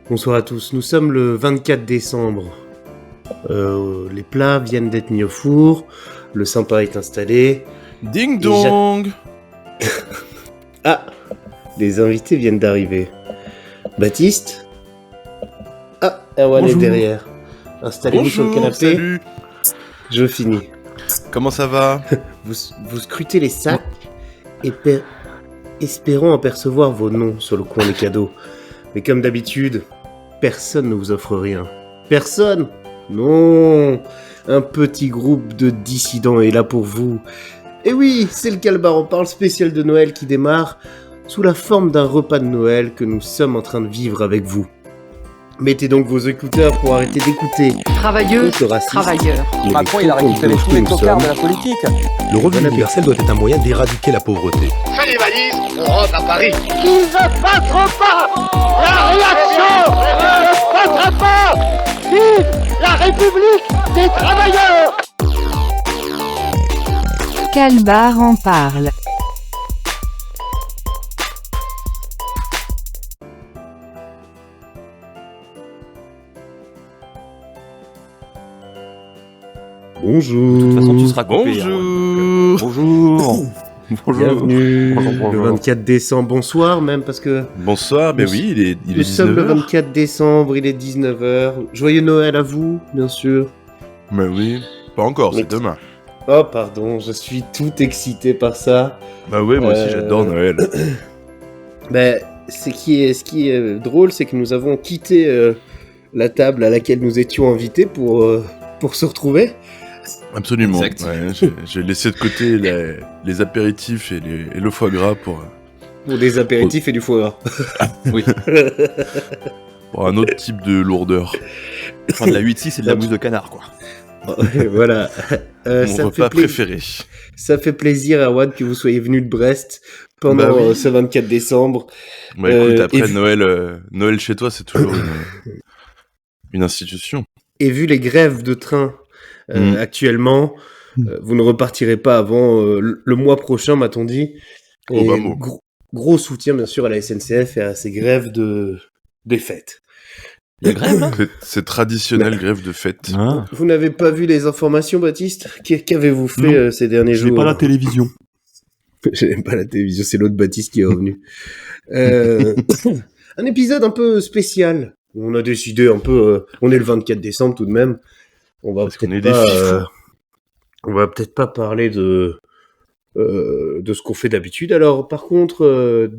Bonsoir à tous, nous sommes le 24 décembre. Les plats viennent d'être mis au four, le sympa est installé. Ding dong. Ah, les invités viennent d'arriver. Baptiste. Ah, Erwan est derrière. Installez-vous sur le canapé. Salut. Je finis. Comment ça va? Vous scrutez les sacs, espérant apercevoir vos noms sur le coin des cadeaux. Mais comme d'habitude, personne ne vous offre rien. Personne? Non. Un petit groupe de dissidents est là pour vous. Et oui, c'est le Calbar en parle spécial de Noël qui démarre sous la forme d'un repas de Noël que nous sommes en train de vivre avec vous. Mettez donc vos écouteurs pour arrêter d'écouter. Travailleuses, travailleurs. Macron, il a récupéré tous les tocards de la politique. Le revenu universel doit être un moyen d'éradiquer la pauvreté. Fais les valises, on rentre à Paris. Ils ne passeront pas. La réaction ne passera pas. Vive la République des travailleurs. Calbar en parle. Bonjour. De toute façon, tu seras coupé. Bonjour. Bonjour. Bienvenue. Bonjour. Le 24 décembre, bonsoir même parce que Bonsoir, mais oui, il est nous sommes le 19h. 24 décembre, il est 19h. Joyeux Noël à vous, bien sûr. Mais oui, pas encore, Mais c'est demain. Oh pardon, je suis tout excité par ça. Bah ouais, moi aussi j'adore Noël. Ben, ce qui est drôle, c'est que nous avons quitté la table à laquelle nous étions invités pour se retrouver. Absolument. Exact. Ouais, j'ai laissé de côté les apéritifs et le foie gras pour Pour des apéritifs et du foie gras. Oui. un autre type de lourdeur. Enfin, de la 8-6 et de la mousse de canard, quoi. Voilà. Mon Ça me repas fait préféré. Ça fait plaisir, Erwan, que vous soyez venu de Brest pendant Bah oui. ce 24 décembre. Bah écoute, après et- Noël chez toi, c'est toujours une institution. Et vu les grèves de train Mm. actuellement, vous ne repartirez pas avant le mois prochain, m'a-t-on dit. Oh, Et bah, bon. gros soutien, bien sûr, à la SNCF et à ces grèves des fêtes. Il y a grève, là? C'est traditionnel grève de fête. Ah. Vous n'avez pas vu les informations, Baptiste? Qu'avez-vous fait Non, ces derniers Je n'ai jours? pas la télévision. Je n'aime pas la télévision, c'est l'autre Baptiste qui est revenu. Un épisode un peu spécial. On a décidé un peu... on est le 24 décembre tout de même. On va Parce qu'on est peut-être des pas... fifous. on va peut-être pas parler de ce qu'on fait d'habitude. Alors, par contre,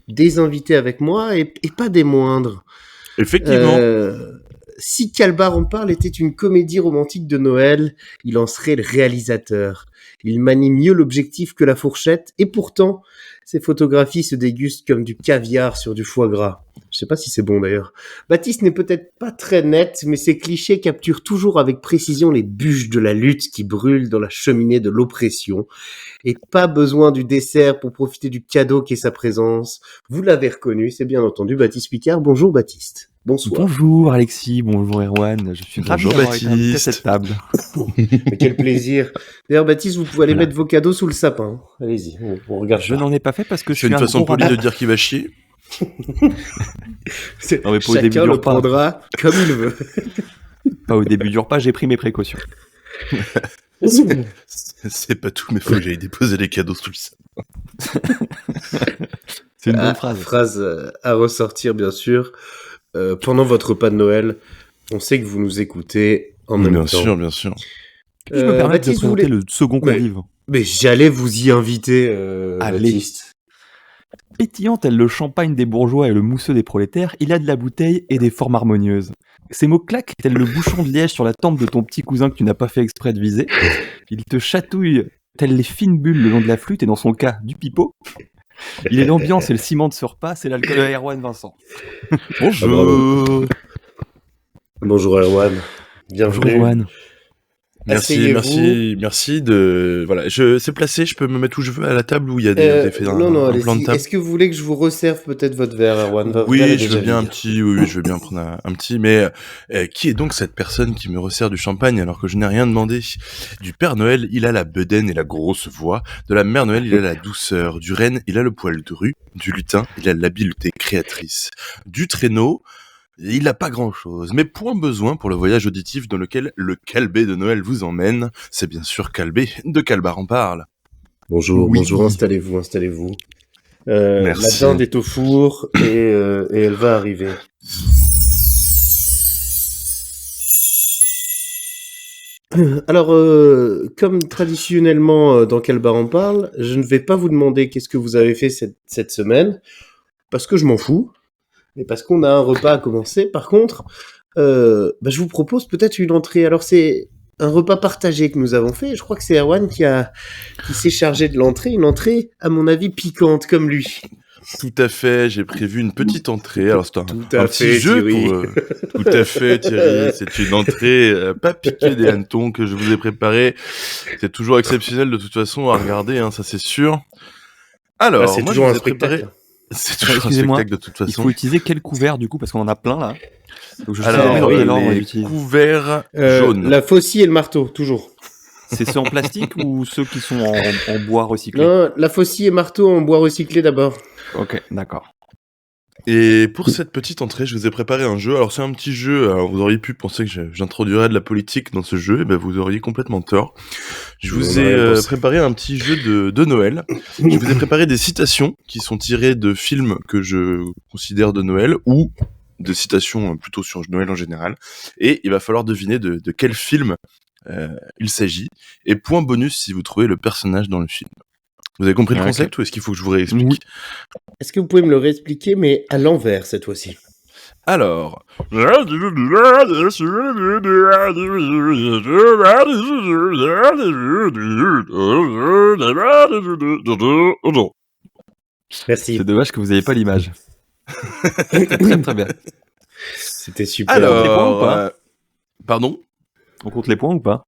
des invités avec moi et pas des moindres. Effectivement. Si Calbar en parle était une comédie romantique de Noël, il en serait le réalisateur. Il manie mieux l'objectif que la fourchette, et pourtant, ses photographies se dégustent comme du caviar sur du foie gras. Je sais pas si c'est bon d'ailleurs. Baptiste n'est peut-être pas très net, mais ses clichés capturent toujours avec précision les bûches de la lutte qui brûlent dans la cheminée de l'oppression. Et pas besoin du dessert pour profiter du cadeau qu'est sa présence. Vous l'avez reconnu, c'est bien entendu Baptiste Picard. Bonjour Baptiste. Bonsoir. Bonjour Alexis, bonjour Erwan, je suis ravi Bonjour, d'avoir été invité à Baptiste. cette table. Mais quel plaisir. D'ailleurs, Baptiste, vous pouvez aller Voilà. mettre vos cadeaux sous le sapin. Allez-y, on regarde. Je n'en ai pas fait parce que je C'est suis une un façon gros polie radin. de dire qu'il va chier. Non, mais pas au début Chacun du le repas. prendra comme il veut. Pas au début du repas, j'ai pris mes précautions. C'est pas tout, mais faut que j'aille déposer les cadeaux sous le sapin. C'est une bonne Ah, phrase. phrase à ressortir, bien sûr. Pendant votre repas de Noël, on sait que vous nous écoutez en même Bien temps. sûr, bien sûr. Puis-je me permettre de Baptiste, vous présenter voulez... le second Mais- convive? Mais j'allais vous y inviter, Allez. Baptiste. Pétillant tel le champagne des bourgeois et le mousseux des prolétaires, il a de la bouteille et des formes harmonieuses. Ses mots claquent tel le bouchon de liège sur la tempe de ton petit cousin que tu n'as pas fait exprès de viser. Il te chatouille telles les fines bulles le long de la flûte et dans son cas, du pipeau. Il est l'ambiance et le ciment de ce repas, c'est l'alcool de Erwan Vincent. Bonjour. Bonjour Erwan. Bonjour Bienvenue. Erwan. Merci, Asseyez-vous. merci de... Voilà, c'est placé, je peux me mettre où je veux à la table où il y a des... vous avez fait non, un plan de allez-y. table. Est-ce que vous voulez que je vous resserve peut-être votre verre, Erwan? Votre verre Oui, est je déjà veux bien un vide. petit, oui, je veux bien prendre un petit, mais qui est donc cette personne qui me resserre du champagne alors que je n'ai rien demandé? Du Père Noël, il a la bedaine et la grosse voix, de la Mère Noël, il a la douceur, du renne, il a le poil dru, du lutin, il a l'habileté créatrice, du traîneau, il n'a pas grand-chose, mais point besoin pour le voyage auditif dans lequel le Calbé de Noël vous emmène. C'est bien sûr Calbé de Calbar en parle. Bonjour, Oui. bonjour, installez-vous. Merci. La dinde est au four et elle va arriver. Alors, comme traditionnellement dans Quel bar on parle, je ne vais pas vous demander qu'est-ce que vous avez fait cette semaine, parce que je m'en fous, mais parce qu'on a un repas à commencer. Par contre, je vous propose peut-être une entrée. Alors, c'est un repas partagé que nous avons fait. Je crois que c'est Erwan qui s'est chargé de l'entrée. Une entrée, à mon avis, piquante, comme lui. Tout à fait, j'ai prévu une petite entrée. Alors c'est un petit fait, jeu Thierry. pour... Tout à fait Thierry, c'est une entrée pas piquée des hannetons que je vous ai préparée. C'est toujours exceptionnel de toute façon à regarder, hein, ça c'est sûr. Alors, Là, c'est moi, toujours je un vous ai préparé... spectacle. C'est toujours un Excusez-moi, spectacle de toute Il façon. faut utiliser quel couvert du coup parce qu'on en a plein là. Donc je sais Alors, jamais dans quel ordre on les utilise. couverts jaunes. La faucille et le marteau, toujours. C'est ceux en plastique ou ceux qui sont en bois recyclé? Non, la faucille et marteau en bois recyclé d'abord. Ok, d'accord. Et pour cette petite entrée, je vous ai préparé un jeu. Alors c'est un petit jeu, alors vous auriez pu penser que j'introduirais de la politique dans ce jeu, et ben vous auriez complètement tort. Je vous ai préparé un petit jeu de Noël. Je vous ai préparé des citations qui sont tirées de films que je considère de Noël, ou de citations plutôt sur Noël en général. Et il va falloir deviner de quel film il s'agit. Et point bonus si vous trouvez le personnage dans le film. Vous avez compris le concept ou est-ce qu'il faut que je vous réexplique? Oui. Est-ce que vous pouvez me le réexpliquer, mais à l'envers cette fois-ci? Alors, Merci. C'est dommage que vous n'ayez pas l'image. C'était très très bien. C'était super. les points ou pas pardon, On compte les points ou pas?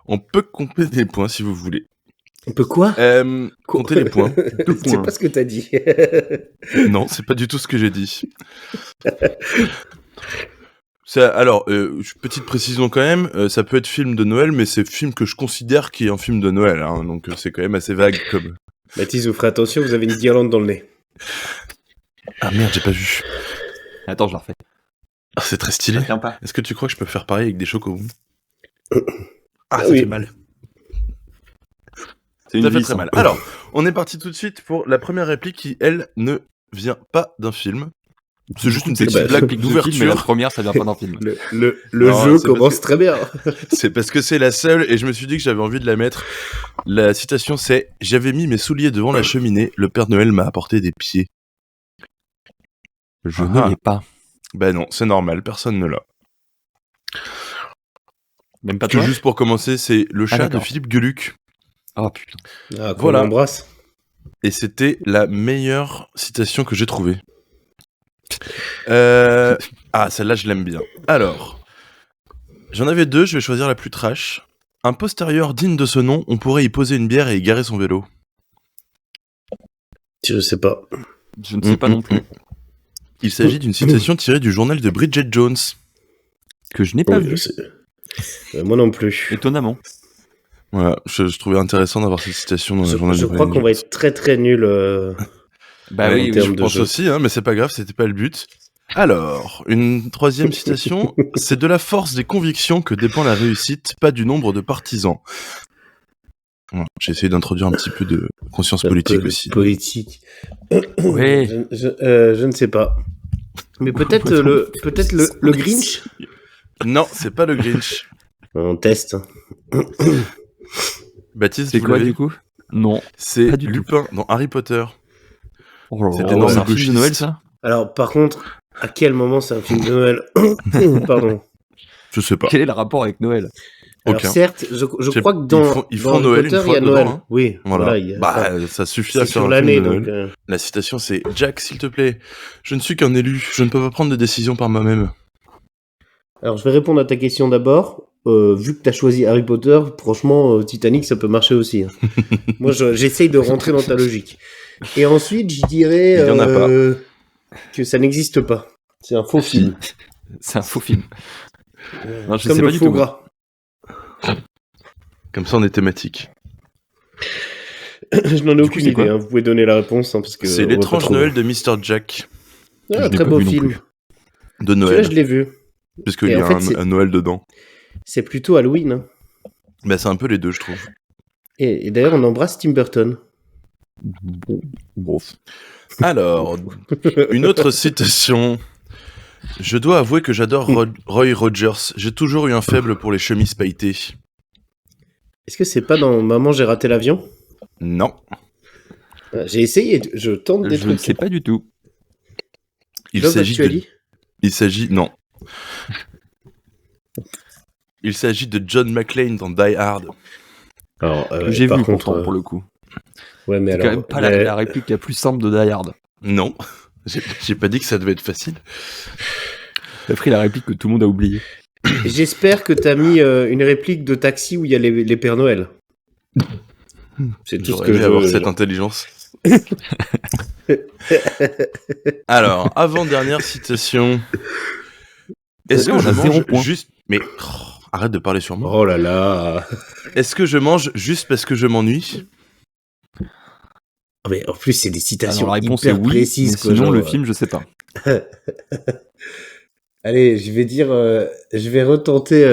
on peut compter des points si vous voulez. On peut quoi? Compter les points. C'est pas ce que t'as dit. Non, c'est pas du tout ce que j'ai dit. Alors, petite précision quand même, ça peut être film de Noël, mais c'est film que je considère qui est un film de Noël, hein, donc c'est quand même assez vague comme... Mathis, vous ferez attention, vous avez une guirlande dans le nez. Ah merde, j'ai pas vu. Attends, je la refais. Ah, c'est très stylé. Tiens pas. Est-ce que tu crois que je peux faire pareil avec des chocobons? Ah ça oui. fait mal. C'est Ça une fait vis, très hein. mal. Alors, on est parti tout de suite pour la première réplique qui, elle, ne vient pas d'un film. C'est juste une petite bah, blague Réplique de film, mais la d'ouverture. première, ça vient pas d'un film. Le Non, jeu c'est commence parce que- très bien. C'est parce que c'est la seule et je me suis dit que j'avais envie de la mettre. La citation c'est « J'avais mis mes souliers devant la cheminée, le Père Noël m'a apporté des pieds. » Je Ah. ne l'ai pas. Ben non, c'est normal, personne ne l'a. Même pas Parce que toi? juste pour commencer, c'est le chat de d'accord. Philippe Gueluc. Oh putain. Ah, qu'on Voilà. l'embrasse. Et c'était la meilleure citation que j'ai trouvée. Ah, celle-là, je l'aime bien. Alors, j'en avais deux, je vais choisir la plus trash. Un postérieur digne de ce nom, on pourrait y poser une bière et y garer son vélo. Je sais pas. Je ne sais pas non plus. Il s'agit d'une citation tirée du journal de Bridget Jones. Que je n'ai pas Oui, vu. moi non plus. Étonnamment. Voilà, je trouvais intéressant d'avoir cette citation dans le journal Je de crois Bridget qu'on va Jones. être très très nul. Bah En oui, termes Je de pense jeu. aussi, hein, mais c'est pas grave, c'était pas le but. Alors, une troisième citation, c'est de la force des convictions que dépend la réussite, pas du nombre de partisans. Voilà, j'ai essayé d'introduire un petit peu de conscience politique aussi. Politique. Ouais. Je ne sais pas. Mais peut-être le Grinch. Non, c'est pas le Grinch. On teste. Baptiste, C'est vous quoi l'avez du coup? Non. C'est Pas du tout. Lupin dans Harry Potter. Oh là là, C'était dans c'est le un film de gauchiste. Noël ça? Alors par contre, à quel moment c'est un film de Noël? Pardon. Je sais pas. Quel est le rapport avec Noël? Alors Aucun. certes, je sais- crois que dans ils dans font Harry Noël Potter, une fois il y a dedans, Noël. hein. Oui, Voilà. il y a- Bah, ça suffit à c'est faire sur un film l'année de Noël. donc. La citation c'est « Jack, s'il te plaît, je ne suis qu'un élu, je ne peux pas prendre de décision par moi-même. Alors je vais répondre à ta question d'abord. Vu que t'as choisi Harry Potter, franchement Titanic ça peut marcher aussi. Hein. Moi j'essaye de rentrer dans ta logique. Et ensuite je dirais Il y en a pas. que ça n'existe pas. C'est un faux film. C'est un faux film. Non, je Comme sais pas le du faux tout. gras. » Comme ça on est thématique. Je n'en ai Du coup, aucune c'est idée. quoi Hein. Vous pouvez donner la réponse hein, parce que C'est on va pas l'étrange trouver. Noël de Mr. Jack. Ah, Je n'ai très pas beau vu non film. plus. De Celui-là, Noël. je l'ai vu. Puisqu'il Et y a en fait, c'est- un Noël dedans. C'est plutôt Halloween. Hein. Bah, c'est un peu les deux, je trouve. Et d'ailleurs, on embrasse Tim Burton. Bon. Alors, une autre citation. Je dois avouer que j'adore Roy Rogers. J'ai toujours eu un faible pour les chemises pailletées. Est-ce que c'est pas dans Maman, j'ai raté l'avion? Non. J'ai essayé, je tente des Je ne trucs. sais pas du tout. Il Love s'agit de... Actually. Non. Il s'agit de John McClane dans Die Hard. Alors, J'ai par vu contre, pourtant pour le coup. Ouais, mais C'est alors, quand même pas la réplique la plus simple de Die Hard. Non. J'ai pas dit que ça devait être facile. T'as pris la réplique que tout le monde a oubliée. j'espère que t'as mis une réplique de Taxi où il y a les Pères Noël. C'est tout ce J'aurais que aimé je avoir cette intelligence. Alors, avant-dernière citation. Est-ce On que a je 0 mange point. juste... Mais arrête de parler sur moi. Oh là là. Est-ce que je mange juste parce que je m'ennuie? Mais en plus, c'est des citations Alors la réponse hyper est oui, précises. mais quoi, sinon genre, le film je sais pas. Allez, je vais dire, je vais retenter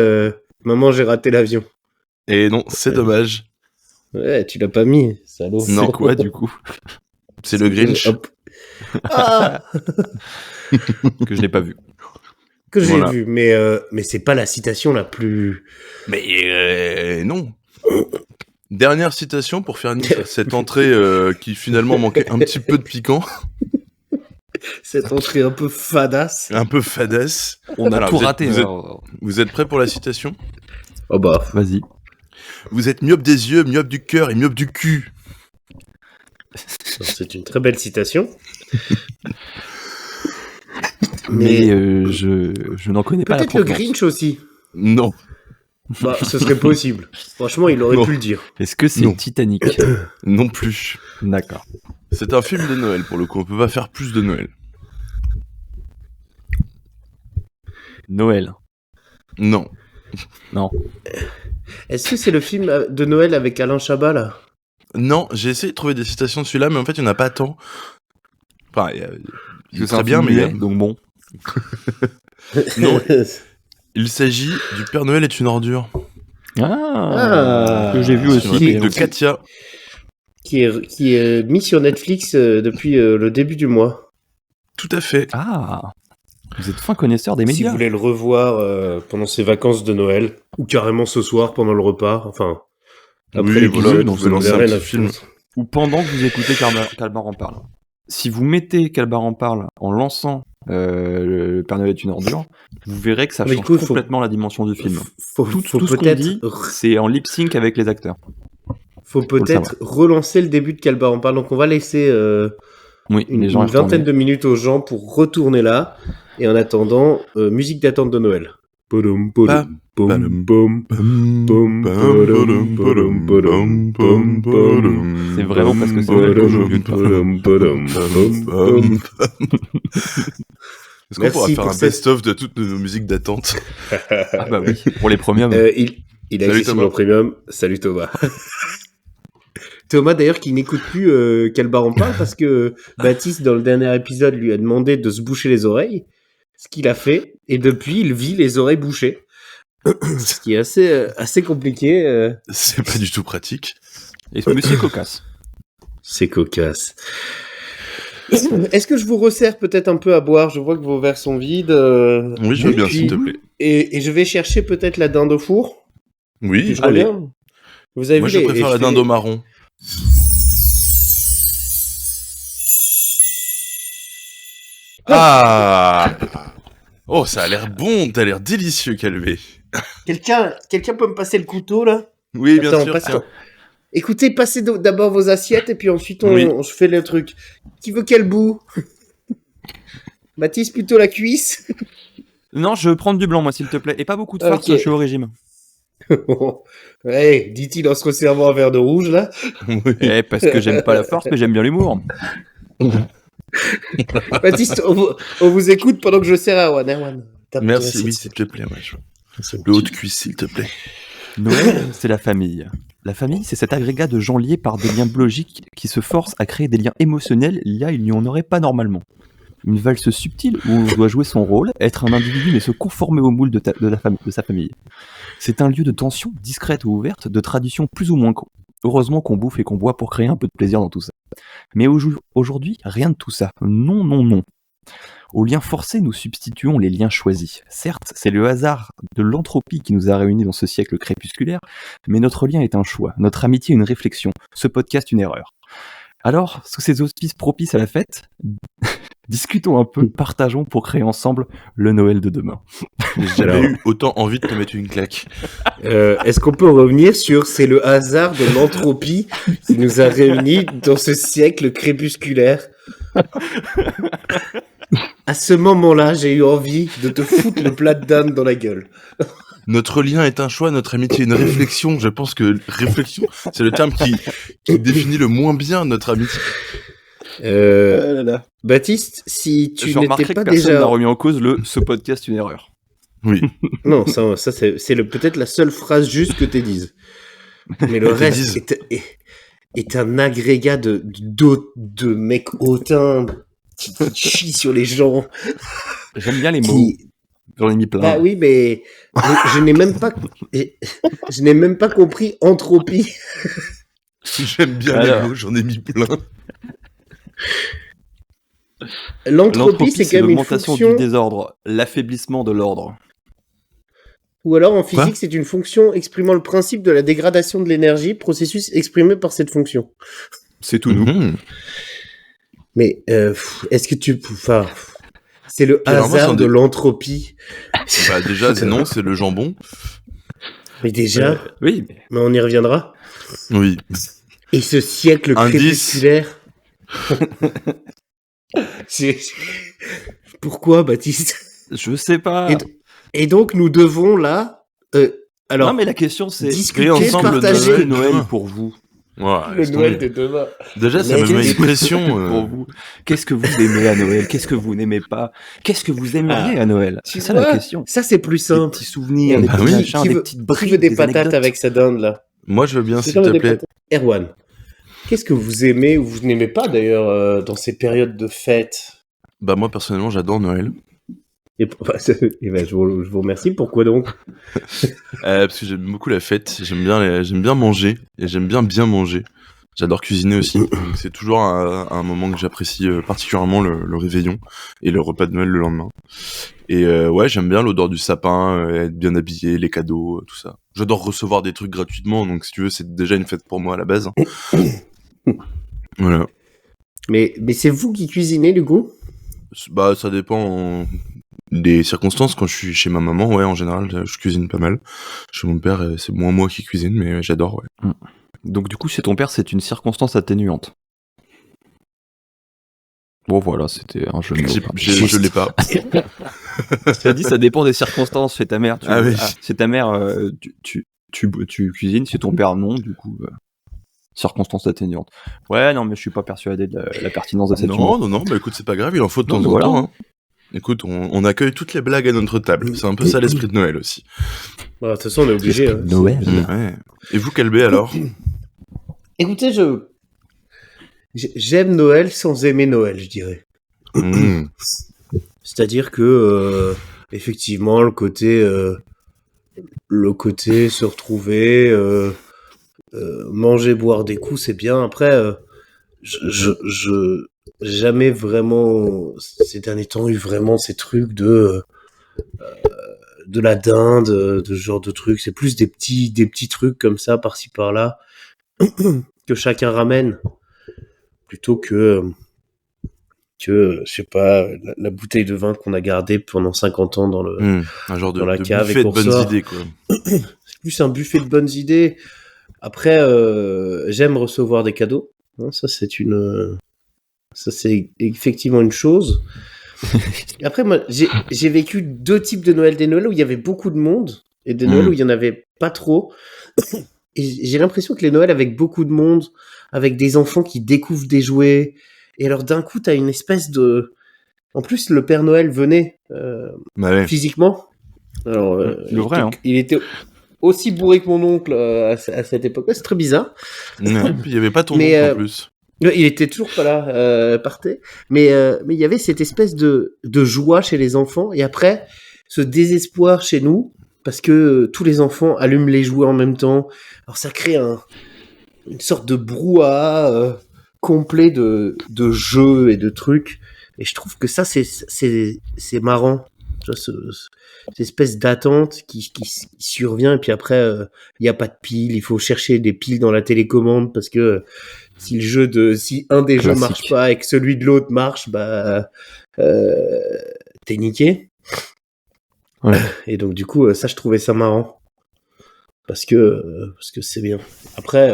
Maman, j'ai raté l'avion. Et non, c'est dommage. Ouais, tu l'as pas mis, salaud. Non. C'est quoi du coup C'est le Grinch. Hop. Ah que je n'ai pas vu. que j'ai Voilà. vu, mais c'est pas la citation la plus. Mais non. Dernière citation pour faire cette entrée qui finalement manquait un petit peu de piquant, Cette entrée un peu fadasse. un peu fadasse. On a Alors, tout vous êtes- raté. vous êtes- alors. Vous êtes prêts pour la citation? Oh bah. Vas-y. Vous êtes myope des yeux, myope du cœur et myope du cul. C'est une très belle citation. Mais je n'en connais pas la peut-être le provenance. Grinch aussi. Non. Bah, ce serait possible. Franchement, il aurait Non. pu le dire. Est-ce que c'est Non. Titanic? Non plus. D'accord. C'est un film de Noël pour le coup, on peut pas faire plus de Noël. Noël. Non. Est-ce que c'est le film de Noël avec Alain Chabat là? Non, j'ai essayé de trouver des citations de celui-là, mais en fait, il n'y en a pas tant. Enfin, il Parce que est c'est un très bien, film mais muet, donc bon. non, il s'agit du Père Noël est une ordure. Ah. Que j'ai vu C'est une aussi. réplique mais de Katia. qui est mis sur Netflix depuis le début du mois. Tout à fait. Ah. Vous êtes fin connaisseur des Si médias. vous voulez le revoir pendant ces vacances de Noël, ou carrément ce soir pendant le repas, enfin, après Oui, l'épisode, voilà, vous vous lancez un verrez petit la film. Ou pendant que vous écoutez Calbar en parle. Si vous mettez Calbar en parle en lançant le Père Noël est une ordure, vous verrez que ça Mais change du coup, faut- complètement la dimension du film. Faut Tout ce qu'on peut-être dit, c'est en lip sync avec les acteurs. faut le peut-être relancer le début de Calbar en parle. Donc on va laisser Oui, une les gens vingtaine de minutes aux gens pour retourner là. Et en attendant, musique d'attente de Noël. Podum, podum, bum, bum, bum, podum, podum, podum, bum, bum. C'est vraiment parce que c'est Podum, Noël que je veux podum, podum, bum, bum. Est-ce qu'on Merci pourra faire pour un cette- best-of de toutes nos musiques d'attente? Ah bah oui, pour les premiums. Il a Salut, accessible Thomas. en premium. Salut Thomas. Thomas d'ailleurs qui n'écoute plus Calbar en parle parce que Baptiste dans le dernier épisode lui a demandé de se boucher les oreilles, ce qu'il a fait, et depuis il vit les oreilles bouchées, ce qui est assez compliqué. C'est pas du tout pratique. Et ce monsieur est cocasse. C'est cocasse. Est-ce que je vous resserre peut-être un peu à boire? Je vois que vos verres sont vides. Oui, je veux et bien, puis- s'il te plaît. Et je vais chercher peut-être la dinde au four. Oui, Puis je allez. reviens. Vous avez Moi, vu je les- préfère et la fais dinde les- au marron. Ah! Oh, ça a l'air bon, t'as l'air délicieux, Calvé. Quelqu'un peut me passer le couteau là? Oui, bien Attends, sûr. passe- tiens. Écoutez, passez d'abord vos assiettes et puis ensuite on, Oui. on se fait le truc. Qui veut quel bout? Baptiste, plutôt la cuisse. Non, je veux prendre du blanc, moi, s'il te plaît. Et pas beaucoup de farce, Ok. je suis au régime. Ouais, dit-il en se resservant un verre de rouge là. Oui. Eh, parce que j'aime pas la farce, mais j'aime bien l'humour. Baptiste, on vous écoute pendant que je sers à One. Tape Merci, ton oui, assiette. s'il te plaît. Ouais, C'est le haut de cuisse, s'il te plaît. Noël, c'est la famille. La famille, c'est cet agrégat de gens liés par des liens biologiques qui se forcent à créer des liens émotionnels. Il n'y en aurait pas normalement. Une valse subtile où on doit jouer son rôle, être un individu mais se conformer au moule de sa famille. C'est un lieu de tension discrète ou ouverte, de tradition plus ou moins heureusement qu'on bouffe et qu'on boit pour créer un peu de plaisir dans tout ça. Mais aujourd'hui, rien de tout ça. Non, non, non. Aux liens forcés, nous substituons les liens choisis. Certes, c'est le hasard de l'entropie qui nous a réunis dans ce siècle crépusculaire, mais notre lien est un choix, notre amitié une réflexion, ce podcast une erreur. Alors, sous ces auspices propices à la fête, discutons un peu, partageons pour créer ensemble le Noël de demain. J'ai jamais eu autant envie de te mettre une claque. Est-ce qu'on peut revenir sur c'est le hasard de l'entropie qui nous a réunis dans ce siècle crépusculaire? À ce moment-là, j'ai eu envie de te foutre le plat de dinde dans la gueule. Notre lien est un choix, notre amitié une réflexion. Je pense que réflexion, c'est le terme qui définit le moins bien notre amitié. Baptiste, si tu Je n'étais remarquerai pas que personne déjà... n'a remis en cause ce podcast une erreur. Oui. Non, ça c'est peut-être la seule phrase juste que t'aies dise. Mais le reste est un agrégat de mecs hautains qui chient sur les gens. J'aime bien les mots. J'en ai mis plein. Ah oui, mais je n'ai même pas compris entropie. J'aime bien les mots, j'en ai mis plein. L'entropie, c'est quand même une l'augmentation fonction... du désordre, l'affaiblissement de l'ordre. Ou alors en physique, c'est une fonction exprimant le principe de la dégradation de l'énergie, processus exprimé par cette fonction. C'est tout nous. Mais est-ce que tu... Enfin, c'est le hasard de l'entropie. Bah déjà, non, c'est le jambon. Mais déjà, oui, mais on y reviendra. Oui. Et ce siècle crépusculaire... Pourquoi, Baptiste? Je sais pas. Et donc, nous devons là... alors, non, mais la question, c'est... discuter, ensemble partager... le Noël pour vous. Ouais, Le Noël de demain. Déjà, ça me met une pression. Pour vous. Qu'est-ce que vous aimez à Noël? Qu'est-ce que vous n'aimez pas? Qu'est-ce que vous aimeriez à Noël? C'est ça la question. Ça, c'est plus Des simple. petits souvenirs, des petits machins, des petites Qui briques, veut des des patates anecdotes. avec sa dinde, là? Moi, je veux bien, C'est s'il comme te des plaît. patates. Erwan, qu'est-ce que vous aimez ou vous n'aimez pas, d'ailleurs, dans ces périodes de fête? Bah, moi, personnellement, j'adore Noël. Et je vous remercie. Pourquoi donc? Parce que j'aime beaucoup la fête. J'aime bien manger. Et j'aime bien manger. J'adore cuisiner aussi. Donc, c'est toujours un moment que j'apprécie particulièrement, le réveillon et le repas de Noël le lendemain. Et ouais, j'aime bien l'odeur du sapin, être bien habillé, les cadeaux, tout ça. J'adore recevoir des trucs gratuitement, donc si tu veux, c'est déjà une fête pour moi à la base. Voilà. Mais c'est vous qui cuisinez, du coup? Bah, ça dépend des circonstances. Quand je suis chez ma maman, ouais, en général, je cuisine pas mal. Chez mon père, c'est moins moi qui cuisine, mais j'adore, ouais. Donc du coup, chez ton père, c'est une circonstance atténuante. Bon voilà, c'était un jeu de mots. Je l'ai pas. Tu as dit ça dépend des circonstances. Chez ta mère, chez ta mère, tu cuisines. Chez ton père, non. Du coup, circonstance atténuante. Ouais, non, mais je suis pas persuadé de la pertinence de cette humour. Non, bah écoute, c'est pas grave, il en faut de temps en voilà. temps. Hein. Écoute, on accueille toutes les blagues à notre table. C'est un peu ça l'esprit de Noël aussi. De toute façon, on est obligé. Hein. Noël. Ouais. Et vous, Calbé, alors? Écoutez, j'aime Noël sans aimer Noël, je dirais. C'est-à-dire que effectivement, le côté se retrouver, manger, boire des coups, c'est bien. Après, je jamais vraiment ces derniers temps eu vraiment ces trucs de la dinde, de ce genre de trucs. C'est plus des petits trucs comme ça par-ci par-là que chacun ramène plutôt que je sais pas, la bouteille de vin qu'on a gardée pendant 50 ans dans un genre de la cave buffet et de qu'on bonnes sort. idées, quoi. C'est plus un buffet de bonnes idées. Après, j'aime recevoir des cadeaux. Hein, ça c'est effectivement une chose. Après, moi, j'ai vécu deux types de Noël. Des Noëls où il y avait beaucoup de monde et des Noëls où il y en avait pas trop. Et j'ai l'impression que les Noëls avec beaucoup de monde, avec des enfants qui découvrent des jouets, et alors d'un coup, t'as une espèce de... En plus, le Père Noël venait physiquement. Alors, le vrai, hein. Il était aussi bourré que mon oncle à cette époque-là. C'est très bizarre. Ouais, puis il y avait pas ton oncle en plus. Il était toujours pas là, partait. Mais il y avait cette espèce de joie chez les enfants et après ce désespoir chez nous parce que tous les enfants allument les jouets en même temps. Alors ça crée une sorte de brouhaha complet de jeux et de trucs. Et je trouve que ça c'est marrant. Tu vois, cette espèce d'attente qui survient et puis après il y a pas de piles, il faut chercher des piles dans la télécommande parce que si un des jeux marche pas et que celui de l'autre marche, bah t'es niqué. Ouais. Et donc du coup ça je trouvais ça marrant parce que c'est bien. Après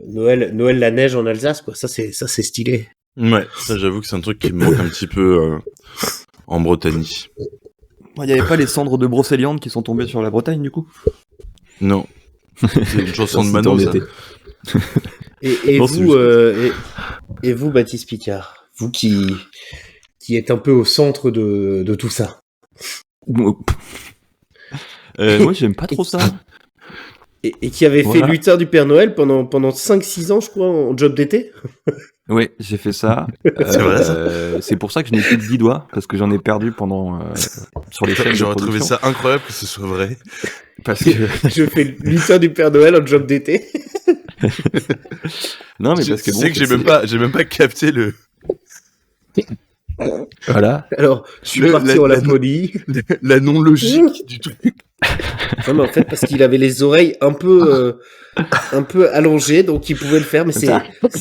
Noël la neige en Alsace quoi, ça c'est stylé. Ouais, ça j'avoue que c'est un truc qui me manque un petit peu en Bretagne. Il n'y avait pas les cendres de Brocéliande qui sont tombées sur la Bretagne du coup? Non. C'est une chanson de Manon ça. Et non, vous et vous Baptiste Picard, vous qui êtes un peu au centre de tout ça. Moi j'aime pas trop ça. Et qui avait fait lutin du Père Noël pendant 5-6 ans je crois en job d'été. Oui, j'ai fait ça. C'est vrai ça. C'est pour ça que je n'ai plus de 10 doigts, parce que j'en ai perdu pendant sur les chaînes de J'aurais trouvé production. ça incroyable que ce soit vrai. Parce que je fais lutin du Père Noël en job d'été. non mais parce que bon, c'est que j'ai même pas capté le. Voilà. Alors, je suis parti en Laponie. La non-logique du truc. Non, mais en fait, parce qu'il avait les oreilles un peu allongées, donc il pouvait le faire, mais c'est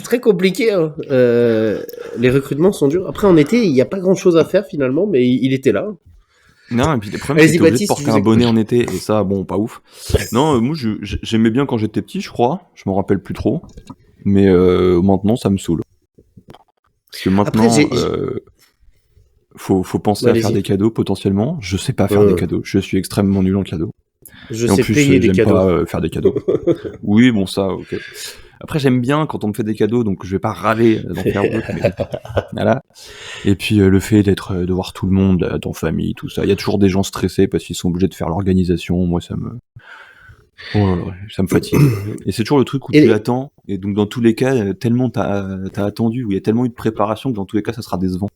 très compliqué. Hein. Les recrutements sont durs. Après, en été, il n'y a pas grand-chose à faire finalement, mais il était là. Non, et puis les problèmes, c'est que obligé de porter un bonnet en été, et ça, bon, pas ouf. Non, moi, j'aimais bien quand j'étais petit, je crois. Je m'en rappelle plus trop. Mais maintenant, ça me saoule. Parce que maintenant, faut penser à faire des cadeaux potentiellement. Je sais pas faire des cadeaux. Je suis extrêmement nul en cadeaux. Je sais payer des cadeaux. Pas faire des cadeaux. Oui, bon, ça, ok. Après, j'aime bien quand on me fait des cadeaux, donc je vais pas râler d'en faire d'autres. Mais... voilà. Et puis le fait de voir tout le monde en famille, tout ça. Il y a toujours des gens stressés parce qu'ils sont obligés de faire l'organisation. Moi, ça me fatigue. Et c'est toujours le truc où tu l'attends. Et donc, dans tous les cas, tellement t'as attendu, où il y a tellement eu de préparation que dans tous les cas, ça sera décevant.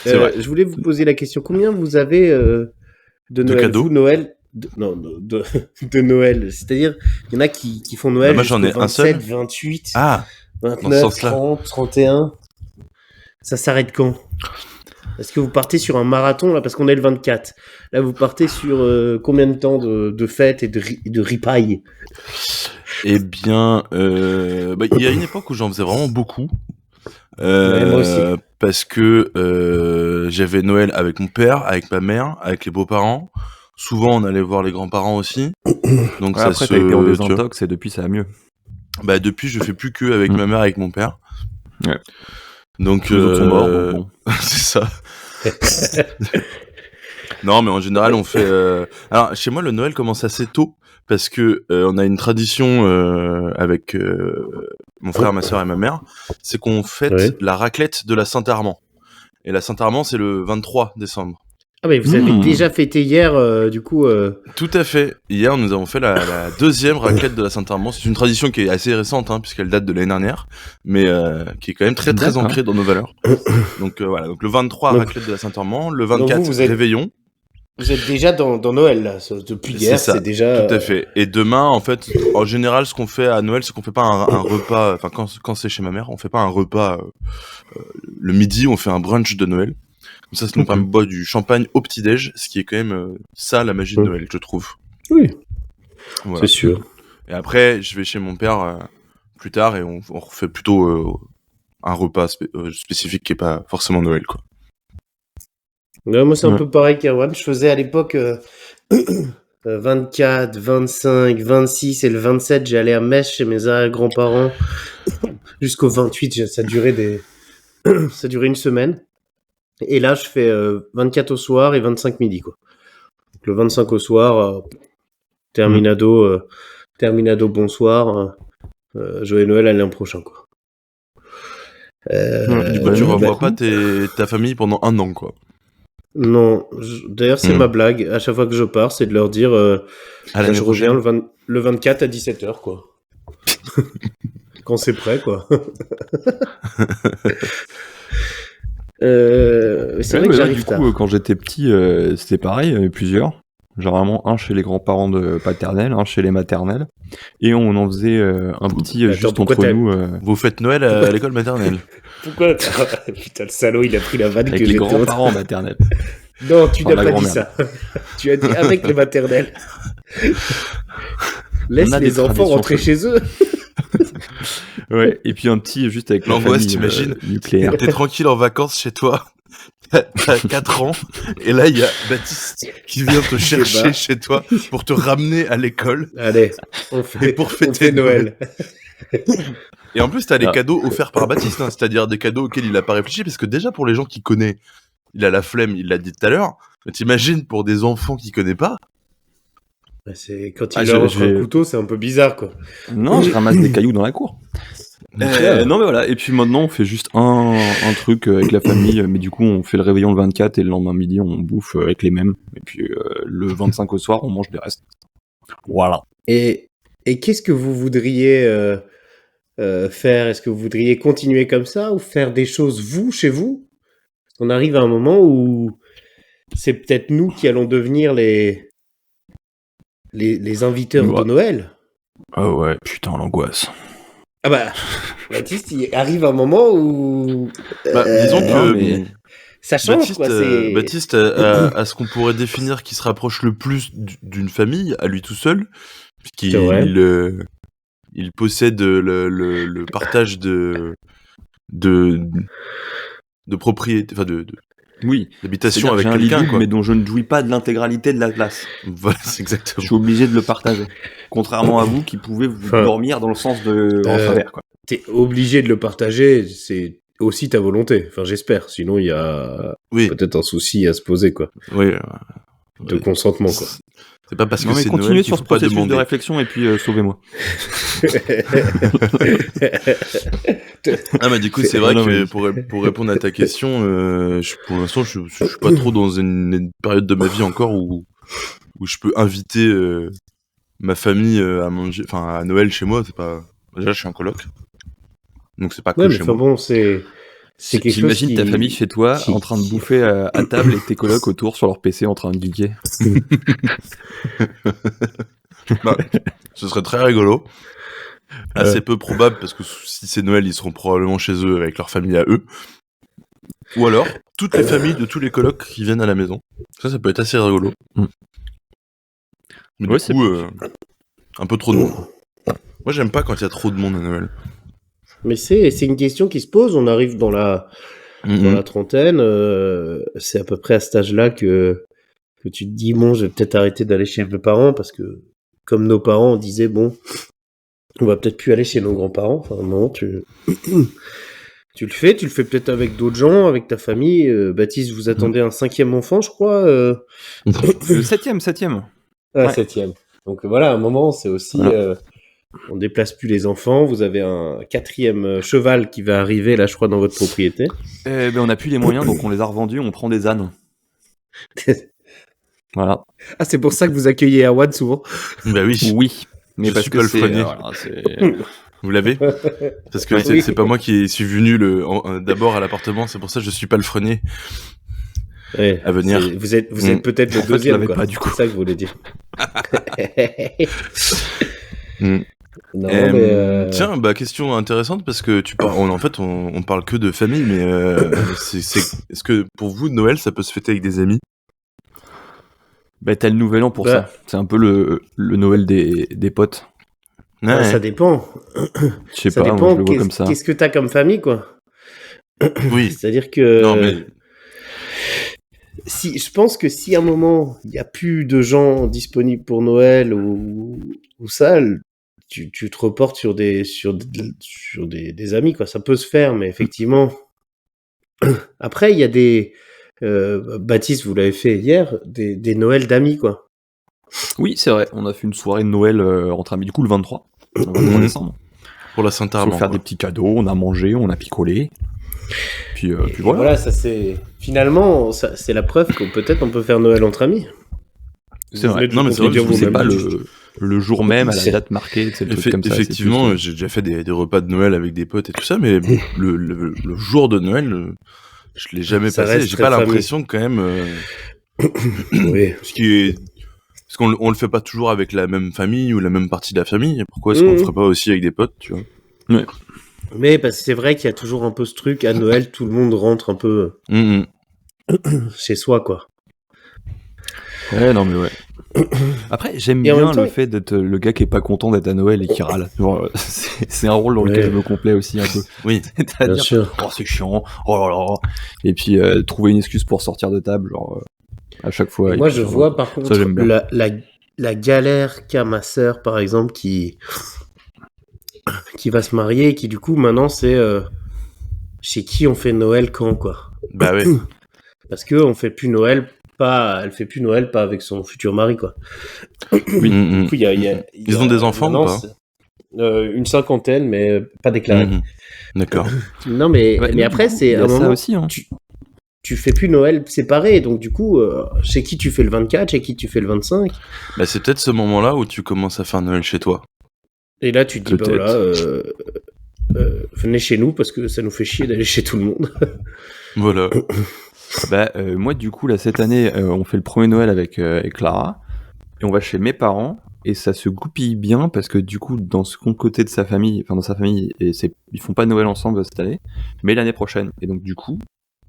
Je voulais vous poser la question. Combien vous avez de Noël, cadeaux vous, Noël de Noël. C'est-à-dire, il y en a qui font Noël moi, j'en ai 27, un seul. 28, 29, dans ce 30, 31. Ça s'arrête quand? Est-ce que vous partez sur un marathon, là, parce qu'on est le 24? Là, vous partez sur combien de temps de fêtes et de ripailles? Eh bien, il y a une époque où j'en faisais vraiment beaucoup. Moi aussi. Parce que j'avais Noël avec mon père, avec ma mère, avec les beaux-parents. Souvent, on allait voir les grands-parents aussi. Donc ça après, t'as été en désintox et depuis, ça va mieux. Bah, depuis, je fais plus que avec ma mère, avec mon père. Ouais. Donc, les autres sont morts, bon. c'est ça. Non, mais en général, on fait. Alors, chez moi, le Noël commence assez tôt parce que on a une tradition avec mon frère, ma sœur et ma mère, c'est qu'on fête la raclette de la Saint-Armand. Et la Saint-Armand, c'est le 23 décembre. Ah mais vous avez déjà fêté hier, du coup... Tout à fait. Hier, nous avons fait la deuxième raclette de la Saint-Armand. C'est une tradition qui est assez récente, hein, puisqu'elle date de l'année dernière, mais qui est quand même très très ancrée dans nos valeurs. Donc voilà, donc le 23, raclette de la Saint-Armand, le 24, réveillon. Vous êtes déjà dans Noël, là. Depuis hier, c'est déjà... Tout à fait. Et demain, en fait, en général, ce qu'on fait à Noël, c'est qu'on fait pas un repas... Enfin, quand c'est chez ma mère, on fait pas un repas le midi, on fait un brunch de Noël. Comme ça nous permet de boire du champagne au petit-déj, ce qui est quand même ça, la magie de Noël, je trouve. Oui, voilà. C'est sûr. Et après, je vais chez mon père plus tard et on refait plutôt un repas spécifique qui est pas forcément Noël, quoi. Ouais, moi, c'est un peu pareil qu'Erwan. Je faisais à l'époque 24, 25, 26 et le 27, j'allais à Metz chez mes arrière-grands-parents. Jusqu'au 28, ça durait une semaine. Et là, je fais 24 au soir et 25 midi, quoi. Donc, le 25 au soir, terminado, bonsoir. Joyeux Noël à l'an prochain, quoi. Du coup, tu revois pas ta famille pendant un an, quoi. Non, d'ailleurs, c'est ma blague. À chaque fois que je pars, c'est de leur dire je reviens le 24 à 17h, quoi. quand c'est prêt, quoi. C'est vrai que j'arrive du tard. coup, quand j'étais petit, c'était pareil, il y en avait plusieurs. Généralement, un chez les grands-parents paternels, un chez les maternelles. Et on en faisait un petit Attends, juste pourquoi entre t'as- nous, Vous faites Noël à l'école maternelle. Pourquoi Putain, le salaud, il a pris la vanne avec que les j'étais grands-parents maternels. Non, tu Enfin, n'as la pas dit grand-mère. ça. Tu as dit avec les maternelles. Laisse On a les des enfants traditions rentrer chez eux. Ouais, et puis un petit juste avec L'angoisse, la famille t'imagines nucléaire. T'es tranquille en vacances chez toi. T'as 4 ans. Et là, il y a Baptiste qui vient te chercher bas. chez toi pour te ramener à l'école. Allez, on Et fait, pour on fêter fait Noël. Et en plus, t'as les Ah. cadeaux offerts par Baptiste, hein, c'est-à-dire des cadeaux auxquels il a pas réfléchi, parce que déjà pour les gens qui connaissent, il a la flemme, il l'a dit tout à l'heure. Mais t'imagines pour des enfants qu'il connaît pas. C'est quand Ah, il je- leur offre j'ai- un couteau, c'est un peu bizarre, quoi. Non, je ramasse des cailloux dans la cour. Ouais. Non mais voilà, et puis maintenant on fait juste un truc avec la famille, mais du coup on fait le réveillon le 24 et le lendemain midi on bouffe avec les mêmes, et puis le 25 au soir on mange des restes. Voilà. Et qu'est-ce que vous voudriez faire? Est-ce que vous voudriez continuer comme ça ou faire des choses, vous, chez vous? Parce qu'on arrive à un moment où c'est peut-être nous qui allons devenir les inviteurs Ouais. de Noël. Ah ouais, putain l'angoisse. Ah bah, Baptiste, il arrive un moment où... Disons non, que mais- Ça change, Baptiste, quoi. C'est... Baptiste a ce qu'on pourrait définir qui se rapproche le plus d'une famille, à lui tout seul, puisqu'il C'est vrai. il possède le partage de propriété, enfin Oui. d'habitation C'est-à-dire que avec j'ai un lit quelqu'un, double, quoi. mais dont je ne jouis pas de l'intégralité de la place. Voilà, c'est Je exactement. suis obligé de le partager. Contrairement à vous qui pouvez vous Enfin, dormir dans le sens de en travers, quoi. T'es obligé de le partager, c'est aussi ta volonté. Enfin, j'espère. Sinon, il y a Oui, peut-être un souci à se poser, quoi. oui. De consentement, quoi. C'est pas parce que Non mais c'est continuez Noël qu'il sur faut ce pas processus de demander. réflexion et puis sauvez-moi. Ah bah du coup c'est vrai Non, que mais- pour répondre à ta question, pour l'instant je suis pas trop dans une période de ma vie encore où je peux inviter ma famille à manger, enfin à Noël chez moi. C'est pas, déjà je suis en coloc, donc c'est pas Ouais, que mais chez enfin moi. bon, c'est quelque chose J'imagine qui... ta famille chez toi qui- en train de bouffer à table et tes colocs autour sur leur PC en train de geeker. Bah, ce serait très rigolo. Assez peu probable parce que si c'est Noël, ils seront probablement chez eux avec leur famille à eux. Ou alors toutes les familles de tous les colocs qui viennent à la maison. Ça peut être assez rigolo. Mm. Mais Ouais, du c'est coup, un peu trop de monde. Moi, j'aime pas quand il y a trop de monde à Noël. Mais c'est une question qui se pose. On arrive dans la trentaine. C'est à peu près à cet âge-là que tu te dis, bon, je vais peut-être arrêter d'aller chez mes parents parce que, comme nos parents, on disait, bon, on va peut-être plus aller chez nos grands-parents. Enfin, non, tu le fais peut-être avec d'autres gens, avec ta famille. Baptiste, vous attendez un 5e enfant, je crois. Le septième. Ah, Ouais. 7e. Donc voilà, à un moment, c'est aussi... Voilà. on déplace plus les enfants. Vous avez un 4e cheval qui va arriver, là, je crois, dans votre propriété. Eh ben on n'a plus les moyens donc on les a revendus, on prend des ânes. Voilà. Ah, c'est pour ça que vous accueillez Erwan souvent. Bah oui. Oui. Mais Je parce suis que pas le c'est premier. voilà, c'est Vous l'avez? Parce que Oui. c'est pas moi qui suis venu d'abord à l'appartement, c'est pour ça que je suis pas le freinier. Ouais, À venir. Vous êtes peut-être le En fait, je deuxième, l'avais quoi. pas, du coup. C'est ça que je voulais dire. Mm. Non, mais... Tiens, bah question intéressante parce que on parle que de famille, mais est-ce que pour vous Noël ça peut se fêter avec des amis? bah t'as le nouvel an pour Bah. ça. C'est un peu le Noël des potes. ah, ça dépend. Je sais Ça pas, moi, dépend. je le vois comme ça. Qu'est-ce que t'as comme famille, quoi. Oui. C'est-à-dire que... Non mais Si, je pense que si à un moment, il n'y a plus de gens disponibles pour Noël ou ça, tu te reportes sur des amis, quoi. Ça peut se faire, mais effectivement... Après, il y a des... Baptiste, vous l'avez fait hier, des Noëls d'amis, quoi. Oui, c'est vrai. On a fait une soirée de Noël entre amis, du coup le 23 décembre. pour la On Saint-Armand. a faire des petits cadeaux, on a mangé, on a picolé. Puis Et voilà. voilà, ça c'est... Finalement, c'est la preuve qu'on peut faire Noël entre amis. C'est vrai. Non, mais c'est vrai, dire je vous C'est vous-même. pas le jour même, à la date marquée, c'est le truc comme ça. Effectivement, j'ai déjà fait des repas de Noël avec des potes et tout ça, mais le jour de Noël, je l'ai jamais passé. J'ai pas l'impression quand même. Oui. Parce qu'on le fait pas toujours avec la même famille ou la même partie de la famille. Pourquoi est-ce qu'on le ferait pas aussi avec des potes, tu vois? Ouais. Mais parce que c'est vrai qu'il y a toujours un peu ce truc, à Noël, tout le monde rentre un peu chez soi, quoi. Ouais, non, mais ouais. Après, j'aime bien le fait d'être le gars qui est pas content d'être à Noël et qui râle. Genre, c'est un rôle dans lequel je me complais aussi un peu. Oui, bien sûr. Oh, c'est chiant. Oh là là. Et puis, trouver une excuse pour sortir de table, genre, à chaque fois. Moi, je vois, par contre, la galère qu'a ma sœur, par exemple, qui va se marier et qui, du coup, maintenant, c'est chez qui on fait Noël quand, quoi. Bah oui. Parce que on fait plus Noël, elle fait plus Noël pas avec son futur mari, quoi. Oui. Du coup, Ils ont des enfants ou pas? Une cinquantaine, mais pas déclarés. D'accord. Non, mais après, coup, c'est un moment. Ça aussi, hein. Tu fais plus Noël séparé, donc du coup, chez qui tu fais le 24, chez qui tu fais le 25. Bah, c'est peut-être ce moment-là où tu commences à faire Noël chez toi. Et là, tu te dis, bah voilà, venez chez nous parce que ça nous fait chier d'aller chez tout le monde. Voilà. Bah, moi, du coup, là, cette année, on fait le premier Noël avec Clara, et on va chez mes parents, et ça se goupille bien, parce que du coup, dans son côté de sa famille, enfin, dans sa famille, ils font pas Noël ensemble cette année, mais l'année prochaine. Et donc, du coup,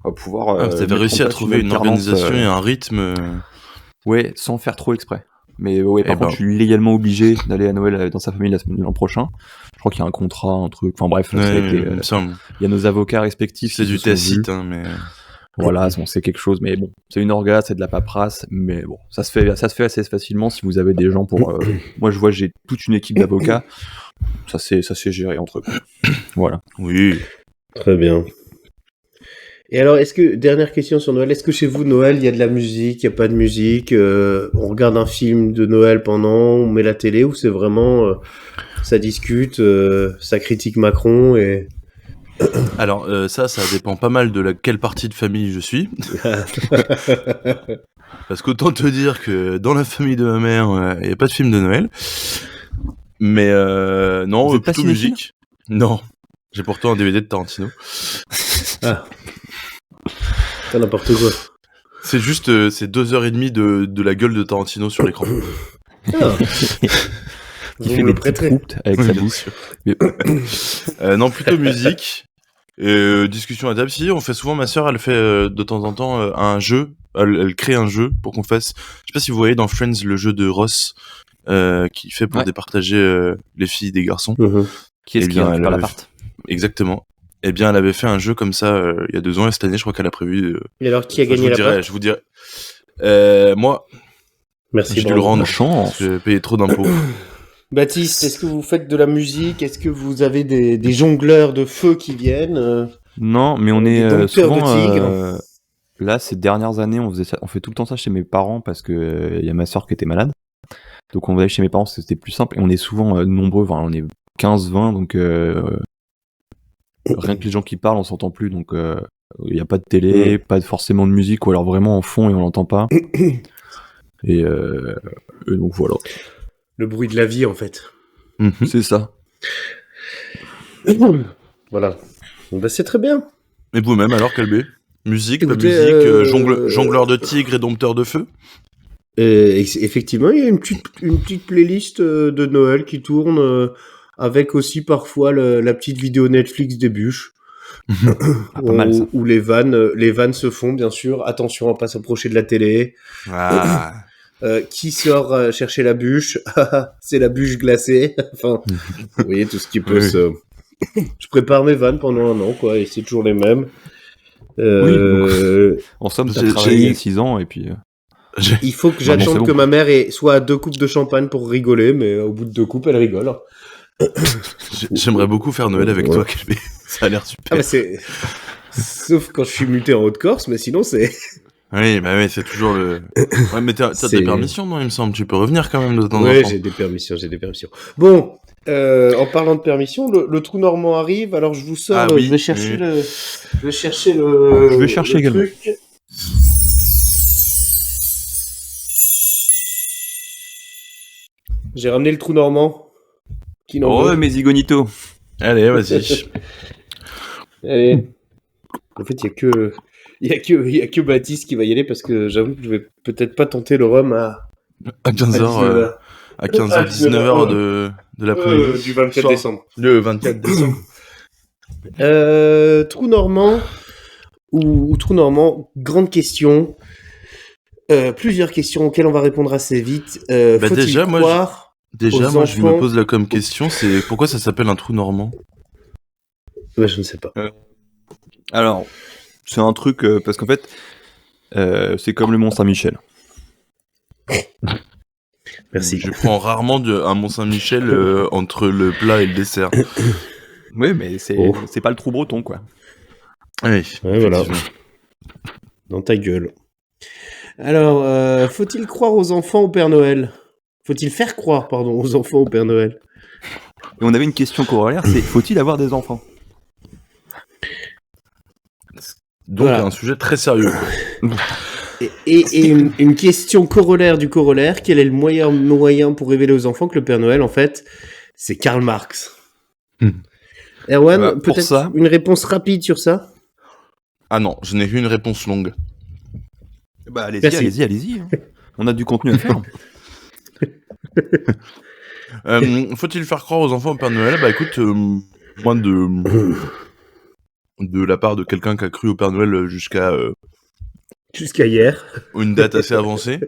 on va pouvoir... vous avez réussi à trouver une organisation et un rythme... Ouais, sans faire trop exprès. Mais ouais, par contre, je suis légalement obligé d'aller à Noël dans sa famille l'an prochain. Je crois qu'il y a un contrat, un truc. Enfin bref, il y a nos avocats respectifs. C'est du tacite, hein, mais... Voilà, bon, c'est quelque chose, mais bon, c'est une orga, c'est de la paperasse, mais bon, ça se fait assez facilement si vous avez des gens pour... Moi, je vois, j'ai toute une équipe d'avocats. Ça s'est géré entre eux. Voilà. Oui. Très bien. Et alors, dernière question sur Noël, est-ce que chez vous, Noël, il y a de la musique, il n'y a pas de musique, on regarde un film de Noël pendant, on met la télé, ou c'est vraiment, ça discute, ça critique Macron et... Alors, ça dépend pas mal de quelle partie de famille je suis. Parce qu'autant te dire que dans la famille de ma mère, il n'y a pas de film de Noël. Mais non, plutôt musique. Non. J'ai pourtant un DVD de Tarantino. Ah. T'as n'importe quoi. C'est juste, c'est 2h30 de la gueule de Tarantino sur l'écran. Ah. Qui fait des petites croûtes avec sa bouche. Non, plutôt musique. Discussion à table. Si, on fait souvent, ma sœur, elle fait de temps en temps un jeu. Elle crée un jeu pour qu'on fasse... Je sais pas si vous voyez dans Friends le jeu de Ross qui fait pour départager les filles des garçons. Qui est-ce qui récupère l'appart? Exactement. Eh bien, elle avait fait un jeu comme ça il y a 2 ans, et cette année, je crois qu'elle a prévu... Et alors, qui a gagné l'appart? Je vous dirai. Moi. Merci. J'ai dû le rendre. Chance. J'ai payé trop d'impôts. Baptiste, est-ce que vous faites de la musique? Est-ce que vous avez des jongleurs de feu qui viennent? Non, mais on est souvent... là, ces dernières années, on fait tout le temps ça chez mes parents, parce que y a ma soeur qui était malade. Donc on va aller chez mes parents, c'était plus simple. Et on est souvent nombreux, enfin, on est 15-20, donc... rien que les gens qui parlent, on s'entend plus, donc il n'y a pas de télé, pas forcément de musique, ou alors vraiment en fond et on l'entend pas. Et donc voilà. Le bruit de la vie, en fait. C'est ça. Voilà. Bah, c'est très bien. Et vous-même, alors, Calbé? Musique, pas musique, jongleur de tigre et dompteur de feu? Effectivement, il y a une petite playlist de Noël qui tourne... avec aussi parfois la petite vidéo Netflix des bûches, pas mal, ça. Où les vannes se font, bien sûr. Attention à pas s'approcher de la télé. Qui sort chercher la bûche? C'est la bûche glacée. Enfin, vous voyez tout ce qui peut se... Je prépare mes vannes pendant 1 an, quoi, et c'est toujours les mêmes. En somme, t'as travaillé 6 ans, et puis... Il faut que j'attende que ma mère soit à 2 coupes de champagne pour rigoler, mais au bout de 2 coupes, elle rigole. J'aimerais beaucoup faire Noël avec toi, Calvé. Ça a l'air super. Sauf quand je suis muté en Haute-Corse, mais sinon c'est... Oui, bah oui, c'est toujours le... Ouais, mais t'as des permissions, non, il me semble. Tu peux revenir quand même de temps en temps. Ouais, j'ai des permissions. Bon, en parlant de permission, le trou normand arrive, alors je vous sors, je vais chercher le... Je vais chercher également. Truc. J'ai ramené le trou normand. Qui n'en veut mes zigonito. Allez, vas-y. Allez. En fait, il y a que Baptiste qui va y aller parce que j'avoue que je vais peut-être pas tenter le rhum à 15h, à 15h, 19h de l'après-midi. du 24 Soir. décembre. Le 24 décembre. Trou normand ou trou normand, grande question. Plusieurs questions auxquelles on va répondre assez vite. Faut-il déjà, croire Déjà, aux moi, je me enfants pose là comme question, c'est pourquoi ça s'appelle un trou normand? Je ne sais pas. Alors, c'est un truc parce qu'en fait, c'est comme le Mont Saint-Michel. Merci. Je prends rarement un Mont-Saint-Michel entre le plat et le dessert. Oui, mais c'est pas le trou breton, quoi. Oui, Ouais, voilà. effectivement. Dans ta gueule. Alors, faut-il croire aux enfants au Père Noël? Faut-il faire croire, pardon, aux enfants au Père Noël? Et on avait une question corollaire, c'est faut-il avoir des enfants? Donc, Voilà. un sujet très sérieux. Et une question corollaire du corollaire, quel est le meilleur moyen pour révéler aux enfants que le Père Noël, en fait, c'est Karl Marx? Erwan, Bah, pour peut-être ça- une réponse rapide sur ça? Ah non, je n'ai qu'une réponse longue. Bah Merci. allez-y. Hein. On a du contenu à faire. Faut-il faire croire aux enfants au Père Noël? Bah écoute, moi de la part de quelqu'un qui a cru au Père Noël jusqu'à Jusqu'à hier. une date assez avancée,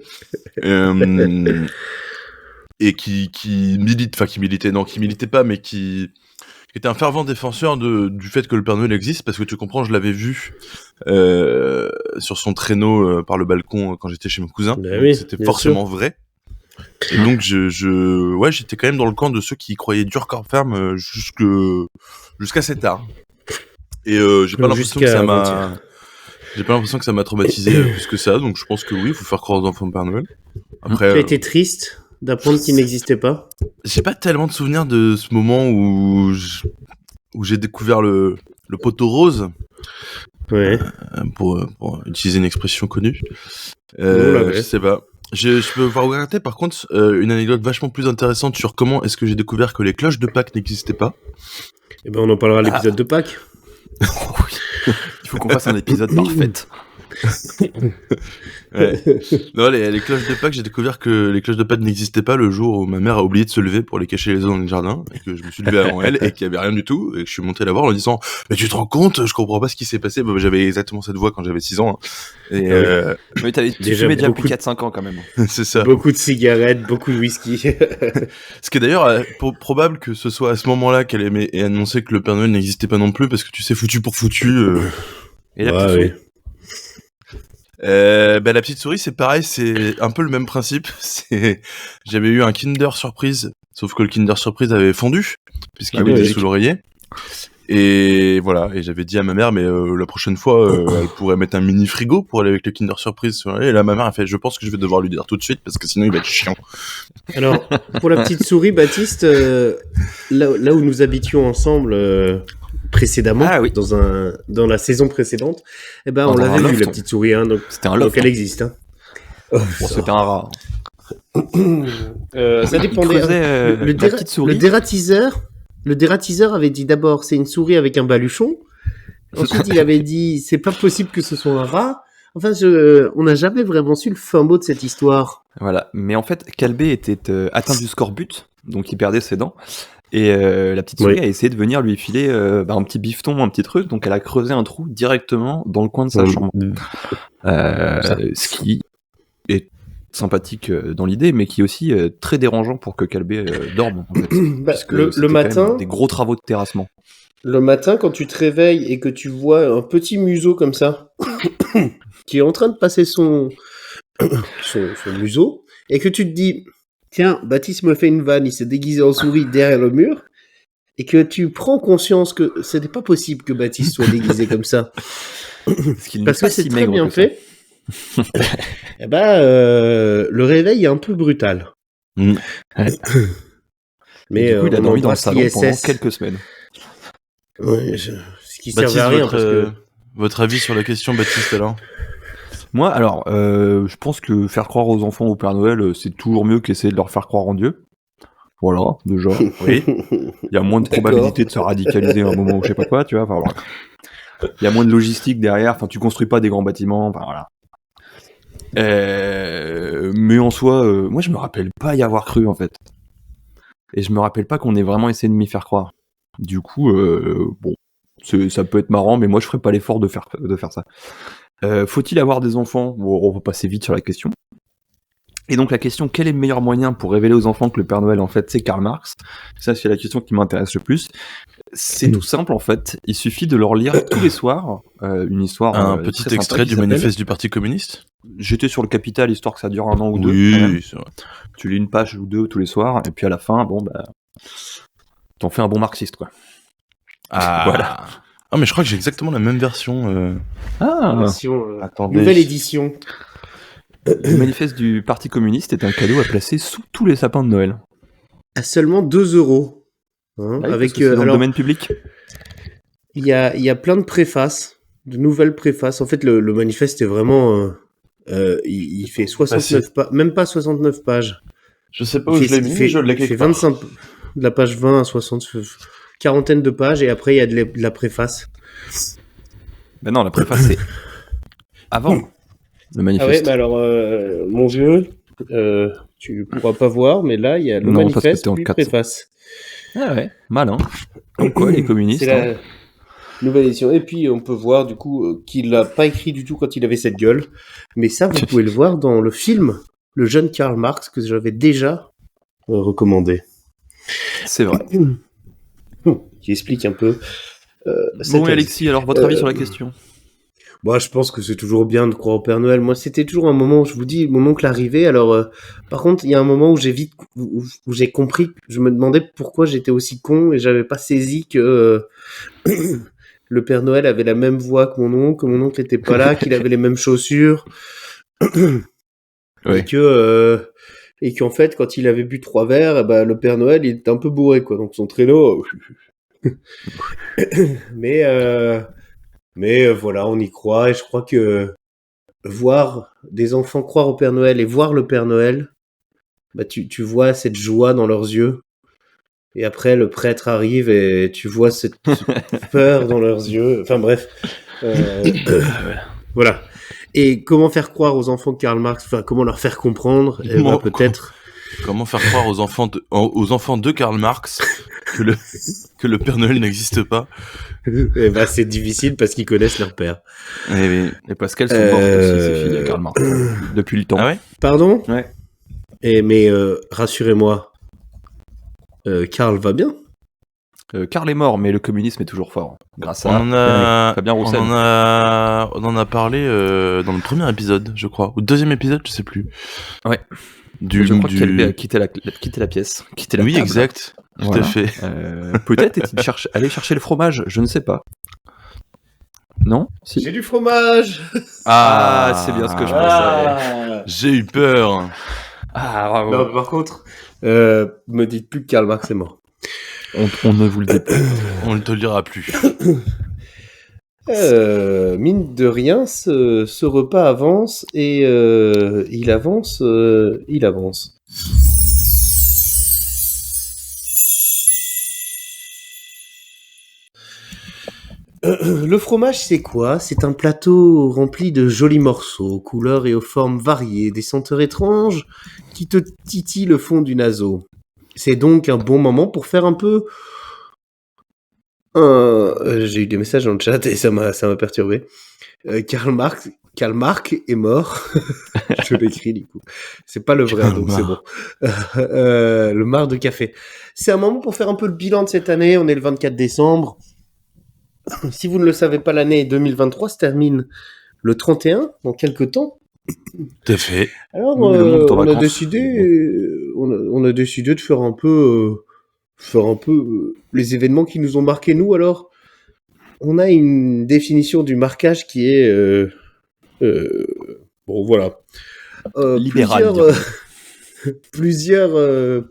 et qui militait pas, mais qui était un fervent défenseur du fait que le Père Noël existe, parce que tu comprends, je l'avais vu sur son traîneau par le balcon quand j'étais chez mon cousin. Bah Donc, oui, c'était bien forcément vrai. Et donc j'étais quand même dans le camp de ceux qui croyaient dur corps ferme jusqu'à assez tard. Et j'ai pas l'impression que Jusqu'à ça m'a avant-hier. j'ai pas l'impression que ça m'a traumatisé plus que ça, donc je pense que oui, il faut faire croire aux enfants au Père Noël. Tu Après, as été triste d'apprendre qu'il n'existait pas? j'ai pas tellement de souvenirs de ce moment où j'ai découvert le poteau rose, Ouais. pour utiliser une expression connue. l'avait. Je sais pas. Je peux vous raconter par contre une anecdote vachement plus intéressante sur comment est-ce que j'ai découvert que les cloches de Pâques n'existaient pas. Eh ben, on en parlera à l'épisode de Pâques. Il faut qu'on fasse un épisode parfait. Ouais. Non, les cloches de Pâques, j'ai découvert que les cloches de Pâques n'existaient pas le jour où ma mère a oublié de se lever pour les cacher les œufs dans le jardin, et que je me suis levé avant elle, et qu'il y avait rien du tout, et que je suis monté la voir en lui disant « Mais tu te rends compte, je comprends pas ce qui s'est passé. » J'avais exactement cette voix quand j'avais 6 ans. Hein. Et Oui, tu Déjà fumais déjà beaucoup depuis 4-5 ans quand même. c'est ça. Beaucoup de cigarettes, beaucoup de whisky. Ce qui est d'ailleurs probable que ce soit à ce moment-là qu'elle ait annoncé que le Père Noël n'existait pas non plus, parce que tu sais, foutu pour foutu. Et la Ouais, petite oui. souris. La petite souris, c'est pareil, c'est un peu le même principe. J'avais eu un Kinder Surprise, sauf que le Kinder Surprise avait fondu, puisqu'il Ah oui, était logique. sous l'oreiller. Et voilà, et j'avais dit à ma mère, mais la prochaine fois, elle pourrait mettre un mini frigo pour aller avec le Kinder Surprise sur l'oreiller. Et là, ma mère a fait, je pense que je vais devoir lui dire tout de suite, parce que sinon il va être chiant. Alors, pour la petite souris, Baptiste, là où nous habitions ensemble précédemment, Ah oui. dans la saison précédente, eh ben, on Dans un l'avait vu, loft. la petite souris, hein, donc C'était un loft. elle existe. Hein. Bon, c'était un rat. Ça dépendait. Il creusait, Le la déra- petite souris. le dératiseur avait dit d'abord c'est une souris avec un baluchon. Ensuite, il avait dit c'est pas possible que ce soit un rat. Enfin, on n'a jamais vraiment su le fin mot de cette histoire. Voilà. Mais en fait, Calbé était atteint du scorbut, donc il perdait ses dents. Et la petite souris Oui. a essayé de venir lui filer un petit bifton, un petit truc. Donc elle a creusé un trou directement dans le coin de sa chambre. Ce qui est sympathique dans l'idée, mais qui est aussi très dérangeant pour que Calbé dorme. En fait, Bah, puisque le c'était quand matin, même des gros travaux de terrassement. Le matin, quand tu te réveilles et que tu vois un petit museau comme ça, qui est en train de passer son museau, et que tu te dis, tiens, Baptiste me fait une vanne, il s'est déguisé en souris derrière le mur, et que tu prends conscience que ce n'est pas possible que Baptiste soit déguisé comme ça, Ce qui n'est parce pas que c'est si très maigre bien que ça. fait, eh ben, le réveil est un peu brutal. Mm. Mais Et du coup, il a on dormi dans le embrasse salon pendant l'ISS. quelques semaines. Ouais, ce qui Baptiste, servait à rien, parce que... votre avis sur la question, Baptiste, alors? Moi, alors, je pense que faire croire aux enfants au Père Noël, c'est toujours mieux qu'essayer de leur faire croire en Dieu. Voilà, déjà. Oui. Il y a moins de D'accord. probabilité de se radicaliser à un moment où je sais pas quoi, tu vois. Enfin, voilà. Il y a moins de logistique derrière. Enfin, tu construis pas des grands bâtiments. Enfin, voilà. Mais en soi, moi, je me rappelle pas y avoir cru, en fait. Et je me rappelle pas qu'on ait vraiment essayé de m'y faire croire. Du coup, bon, ça peut être marrant, mais moi, je ferais pas l'effort de faire ça. Faut-il avoir des enfants? Bon, on va passer vite sur la question. Et donc la question, quel est le meilleur moyen pour révéler aux enfants que le Père Noël, en fait, c'est Karl Marx? Ça, c'est la question qui m'intéresse le plus. C'est tout simple, en fait. Il suffit de leur lire tous les soirs une histoire. Un petit très sympa extrait qui du s'appelle manifeste du Parti communiste. J'étais sur le Capital, histoire que ça dure 1 an ou 2. quand même. Oui, c'est vrai. Tu lis une page ou 2 tous les soirs, et puis à la fin, bon, bah, t'en fais un bon marxiste, quoi. Ah. Voilà. Ah, mais je crois que j'ai exactement la même version. Ah, Version, Attendez. nouvelle édition. le manifeste du Parti communiste est un cadeau à placer sous tous les sapins de Noël. À seulement 2 €. Hein, Ah oui, parce avec, que c'est dans le alors, domaine public. il y a plein de préfaces, de nouvelles préfaces. En fait, le manifeste est vraiment... il fait 69 pages, même pas 69 pages. Je sais pas où je l'ai mis, mais je l'ai il fait quelque part. 25, de la page 20 à 60, quarantaine de pages, et après, il y a de la préface. Ben non, la préface, c'est avant le Ah ouais, manifeste. mais alors, mon vieux, tu pourras pas voir, mais là, il y a le Non, parce que manifeste, t'es en puis 400. préface. Ah ouais, malin. Comme quoi, les communistes. C'est hein. la nouvelle édition. Et puis, on peut voir, du coup, qu'il l'a pas écrit du tout quand il avait cette gueule. Mais ça, vous pouvez le voir dans le film Le jeune Karl Marx, que j'avais déjà recommandé. C'est vrai. Qui explique un peu... Bon, et Alexis, alors votre avis sur la question? Moi, je pense que c'est toujours bien de croire au Père Noël. Moi, c'était toujours un moment où je vous dis, mon oncle arrivait. Alors, par contre, il y a un moment où où j'ai compris. Je me demandais pourquoi j'étais aussi con et j'avais pas saisi que le Père Noël avait la même voix que mon oncle était pas là, qu'il avait les mêmes chaussures, Ouais. et qu'en fait, quand il avait bu 3 verres, eh ben, le Père Noël, il était un peu bourré, quoi. Donc son traîneau. Mais voilà, on y croit, et je crois que voir des enfants croire au Père Noël et voir le Père Noël, bah tu vois cette joie dans leurs yeux. Et après, le prêtre arrive et tu vois cette peur dans leurs yeux. Enfin bref. Voilà. Et comment faire croire aux enfants de Karl Marx, enfin comment leur faire comprendre, eh ben, peut-être... Comment faire croire aux enfants de Karl Marx que le Père Noël n'existe pas? Eh ben, c'est difficile parce qu'ils connaissent leur père. Et parce qu'elles sont mortes aussi, ces filles, à Karl Marx. Depuis le temps. Ah ouais? Pardon? Ouais. Mais rassurez-moi, Karl va bien? Karl est mort, mais le communisme est toujours fort. Grâce à Fabien On Roussel. en a parlé dans le premier épisode, je crois. Ou le deuxième épisode, je sais plus. Ouais. Je crois qu'elle a quitté la pièce. Quitté la Oui, table. exact. Tout Voilà. à fait. Peut-être est-il allé chercher le fromage, je ne sais pas. Non? Si. J'ai du fromage! Ah, c'est bien ce que je pensais. Ah, J'ai eu peur. Ah, bravo. non, par contre, me dites plus que Karl Marx est mort. On ne vous le dit pas. On ne te le dira plus. Mine de rien, ce repas avance et il avance. Le fromage, c'est quoi? C'est un plateau rempli de jolis morceaux, aux couleurs et aux formes variées, des senteurs étranges qui te titillent le fond du naseau. C'est donc un bon moment pour faire un peu... J'ai eu des messages dans le chat et ça m'a perturbé. Karl Marx est mort. Je l'écris du coup. C'est pas le vrai, donc c'est bon. Le marc de café. C'est un moment pour faire un peu le bilan de cette année. On est le 24 décembre. Si vous ne le savez pas, l'année 2023 se termine le 31, dans quelques temps. Tout à fait. Alors, Oui, le monde est en on a vacances. décidé de faire un peu, les événements qui nous ont marqués, nous. Alors, on a une définition du marquage qui est... bon, voilà. Libéral, Plusieurs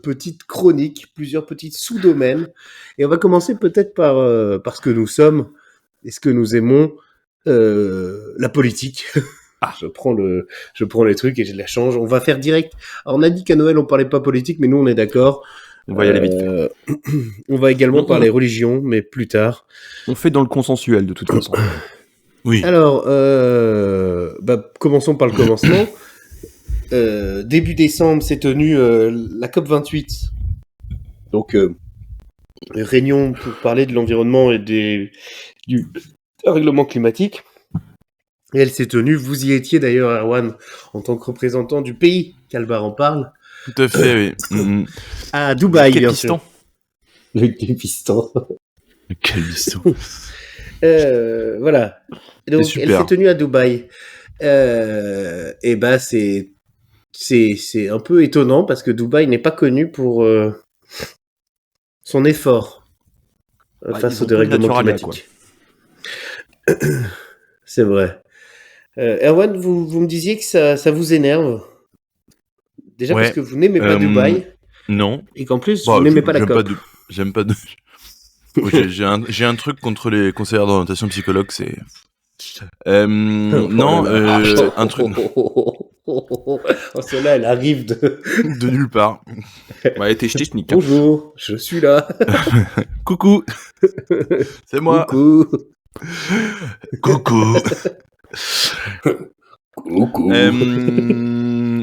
petites chroniques, plusieurs petites sous-domaines. Et on va commencer peut-être par ce que nous sommes et ce que nous aimons, la politique. Je prends les trucs et je les change. On va faire direct. Alors, on a dit qu'à Noël, on parlait pas politique, mais nous, on est d'accord. On va y aller vite fait. On va également parler religion, mais plus tard. On fait dans le consensuel, de toute façon. Oui. Alors, commençons par le commencement. Début décembre s'est tenue la COP28. Donc, réunion pour parler de l'environnement et du règlement climatique. Et elle s'est tenue, vous y étiez d'ailleurs, Erwan, en tant que représentant du pays qu'Albar en parle. Tout à fait, oui. À Dubaï, bien Képistan. sûr. Le Képistan. Le Képistan. Voilà. Donc, elle super. s'est tenue à Dubaï. Et bah, c'est un peu étonnant parce que Dubaï n'est pas connu pour son effort face au dérèglement climatique. C'est vrai. Erwan, vous me disiez que ça vous énerve. Déjà parce que vous n'aimez pas Dubaï. Non. Et qu'en plus, vous n'aimez pas la COP. J'aime pas de... j'ai un truc contre les conseillers d'orientation psychologue, c'est... non, un truc... Celle-là, elle arrive de nulle part. Ouais, t'es ch'technique. Bonjour, je suis là. Coucou. C'est moi. Coucou. Coucou. Coucou.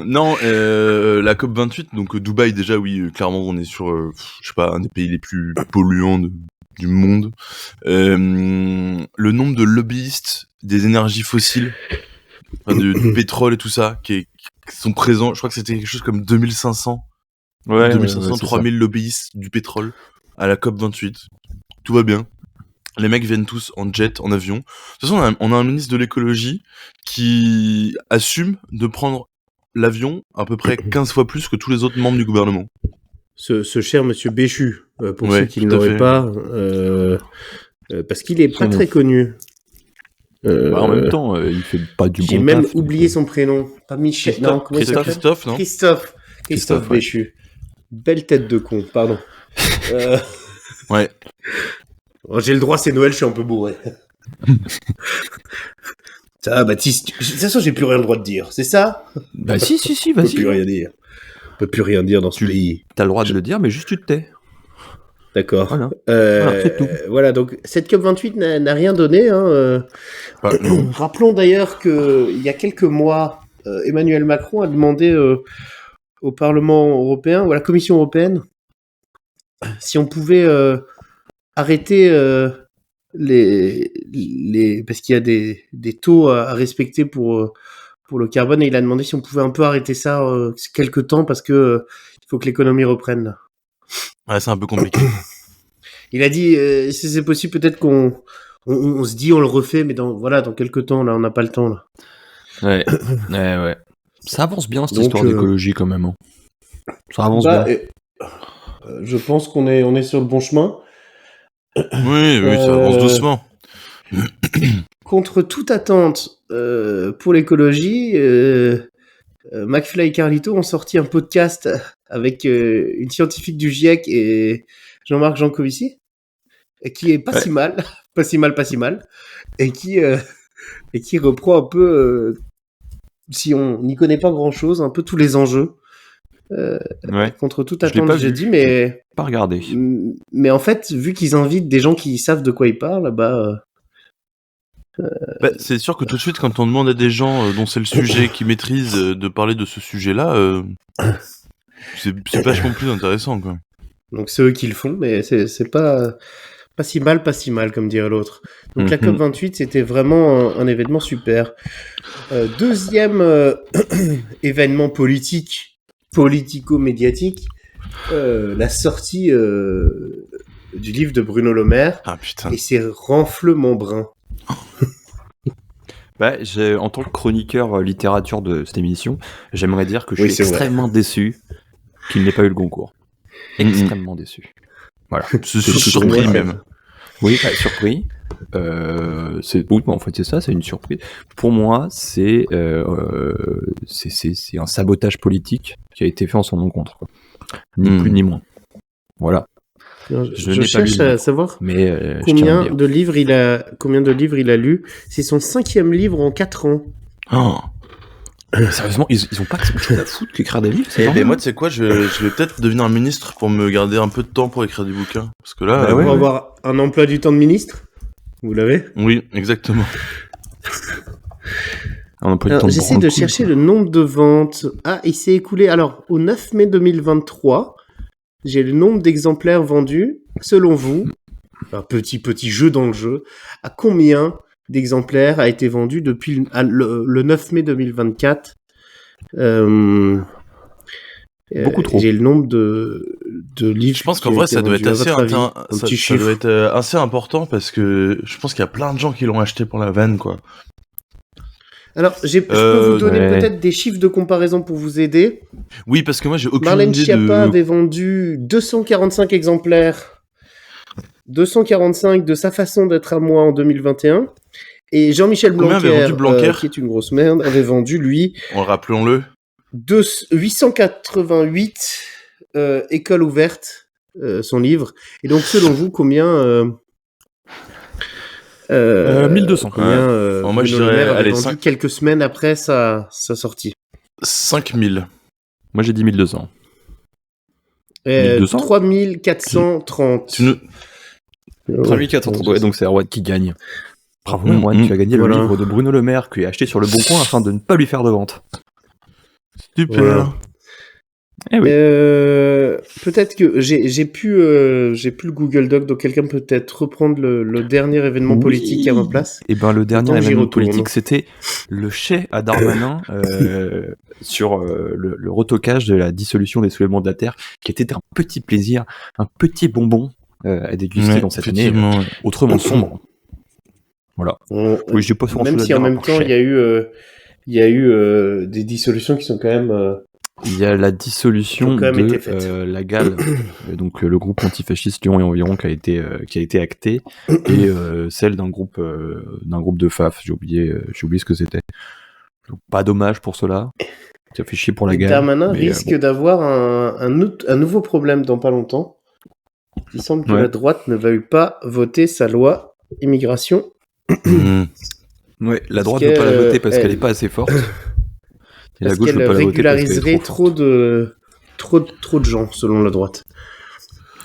Non, la COP28, donc Dubaï déjà, oui, clairement on est sur, je sais pas, un des pays les plus polluants du monde. Le nombre de lobbyistes des énergies fossiles, enfin, du pétrole et tout ça, qui sont présents, je crois que c'était quelque chose comme 2500, 3000 lobbyistes du pétrole à la COP28. Tout va bien. Les mecs viennent tous en jet, en avion. De toute façon, on a un ministre de l'écologie qui assume de prendre l'avion à peu près 15 fois plus que tous les autres membres du gouvernement. Ce cher monsieur Béchu, pour ceux qui ne l'auraient pas, parce qu'il est pas très connu. En même temps, il fait pas du bon taf. J'ai même oublié son prénom. Pas Michel. Christophe, non ? Christophe Béchu. Belle tête de con, pardon. Ouais. Oh, j'ai le droit, c'est Noël, je suis un peu bourré. Ça va, Baptiste. De toute façon, j'ai plus rien le droit de dire, c'est ça ? Bah si, On peut plus rien dire. On peut plus rien dire dans ce pays. T'as le droit de le dire, mais juste tu te tais. D'accord. Voilà. Voilà, c'est tout. Voilà, donc cette COP28 n'a rien donné. Hein, Rappelons d'ailleurs qu'il y a quelques mois, Emmanuel Macron a demandé au Parlement européen, ou à la Commission européenne, si on pouvait arrêter parce qu'il y a des taux à respecter pour le carbone, et il a demandé si on pouvait un peu arrêter ça quelque temps parce que il faut que l'économie reprenne là. Ouais, c'est un peu compliqué. Il a dit si c'est possible, peut-être qu'on se dit on le refait, mais dans quelques temps là, on n'a pas le temps là. Ouais. Ça avance bien cette histoire d'écologie quand même. Hein. Ça avance bien. Je pense qu'on est sur le bon chemin. Oui, ça avance doucement. Contre toute attente pour l'écologie, McFly et Carlito ont sorti un podcast avec une scientifique du GIEC et Jean-Marc Jancovici, qui est pas si mal, et qui reprend un peu, si on n'y connaît pas grand-chose, un peu tous les enjeux. Contre toute attente, j'ai dit, mais pas regardé. Mais en fait, vu qu'ils invitent des gens qui savent de quoi ils parlent, c'est sûr que tout de suite, quand on demande à des gens dont c'est le sujet, qui maîtrisent, de parler de ce sujet-là, c'est vachement plus intéressant, quoi. Donc c'est eux qui le font, mais c'est pas si mal, comme dirait l'autre. Donc la COP28, c'était vraiment un événement super. Deuxième événement politico-médiatique, la sortie du livre de Bruno Le Maire et ses renflements bruns. En tant que chroniqueur littérature de cette émission, j'aimerais dire que je suis extrêmement déçu qu'il n'ait pas eu le Goncourt. Extrêmement déçu. Voilà. Surpris même. Oui, surpris. En fait, c'est ça, c'est une surprise. Pour moi, c'est un sabotage politique qui a été fait en son encontre. Ni plus ni moins. Voilà. Je cherche à savoir combien de livres il a lu. C'est son 5e livre en 4 ans. Oh. Sérieusement, ils ont pas autre chose à foutre qu'écrire des livres, c'est Et normal. moi, tu sais quoi, je vais peut-être devenir un ministre pour me garder un peu de temps pour écrire des bouquins. Parce que là, Bah ouais, Pour avoir un emploi du temps de ministre. Vous l'avez? oui, exactement. On a pas eu le Alors, temps de j'essaie prendre de le coup, chercher quoi. le nombre de ventes. Ah, il s'est écoulé. Alors, au 9 mai 2023, j'ai le nombre d'exemplaires vendus. Selon vous, un petit jeu dans le jeu, à combien d'exemplaires a été vendu depuis le 9 mai 2024? Beaucoup trop. J'ai le nombre de livres. Je pense qui qu'en ont vrai, été ça doit vendus. être À assez, votre avis, un ça petit doit chiffre. être assez important parce que je pense qu'il y a plein de gens qui l'ont acheté pour la vanne, quoi. Alors, je peux vous donner ouais. peut-être des chiffres de comparaison pour vous aider. Oui, parce que moi, j'ai aucune Marlène idée Schiappa de... avait vendu 245 exemplaires. 245 de Sa façon d'être à moi en 2021. Et Jean-Michel Combien avait Blanquer, vendu Blanquer qui est une grosse merde, avait vendu, lui, Rappelons-le. 888 écoles ouvertes, son livre. Et donc, selon vous, combien... 1200. Combien Bon, moi, je Bruno Le dirais, Maire avait allez, vendu 5 quelques semaines après sa sortie. 5000. Moi, j'ai dit 1200. 1200 3430. Tu nous... 3400. Ouais, donc c'est Erwan qui gagne. Bravo, Erwan, tu as gagné Voilà. le livre de Bruno Le Maire que j'ai acheté sur le Bon Coin afin de ne pas lui faire de vente. Super. Voilà. Eh oui. Peut-être que j'ai plus le Google Doc, donc quelqu'un peut peut-être reprendre le dernier événement Oui. politique à ma place. Et ben le dernier Attends, j'y événement retourne. politique, c'était le chais à Darmanin sur le retocage de la dissolution des soulèvements de la terre, qui était un petit plaisir, un petit bonbon à déguster Ouais, dans cette année effectivement, ouais. autrement sombre. Voilà. Oui, j'ai pas grand Même chose à si en dire à même part temps chais. il y a eu des dissolutions qui sont quand même Il y a la dissolution Qui ont quand même été de faites. la GAL, donc le groupe antifasciste Lyon et environ qui a été acté, et celle d'un groupe de FAF. J'ai oublié ce que c'était. Donc, pas dommage pour cela. Ça fait chier pour la Et GAL. Darmanin mais, risque bon. d'avoir un nouveau problème dans pas longtemps. Il semble que Ouais. la droite ne veuille pas voter sa loi immigration. Mmh. Ouais, la droite Parce veut pas la que, voter parce elle- qu'elle est pas assez forte. Et la Parce gauche qu'elle veut pas la voter parce qu'elle est régulariserait trop forte. trop de gens, selon la droite.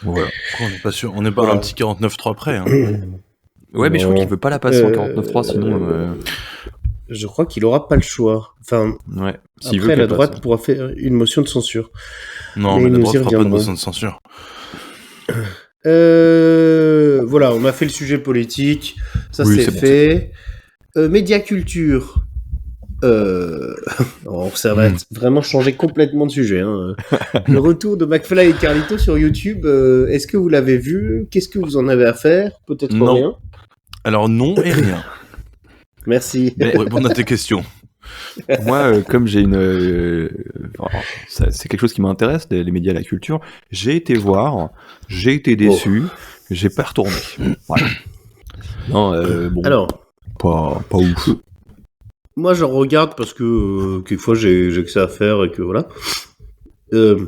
Voilà. On n'est pas sûr, on n'est pas Voilà. un petit 49.3 près. Hein. Ouais, mais je crois Non. qu'il veut pas la passer en 49.3, sinon... Je crois qu'il aura pas le choix. Enfin, ouais. S'il veut après, qu'elle la passe. droite pourra faire une motion de censure. Non, Mais mais la nous droite y fera pas de reviendrons. motion de censure. Voilà, on a fait le sujet politique. Ça, Oui, c'est c'est bon, fait. Médiaculture. Ça va vraiment changer complètement de sujet. Hein. Le retour de McFly et Carlito sur YouTube, est-ce que vous l'avez vu? Qu'est-ce que vous en avez à faire? Peut-être Non. rien. Alors non et rien. Merci. Pour répondre à tes questions. Moi, comme j'ai c'est quelque chose qui m'intéresse, les médias et la culture, j'ai été voir, j'ai été déçu, j'ai pas retourné. Voilà. Non, bon, Alors, pas ouf. moi, je regarde parce que quelquefois j'ai que ça à faire et que voilà. Je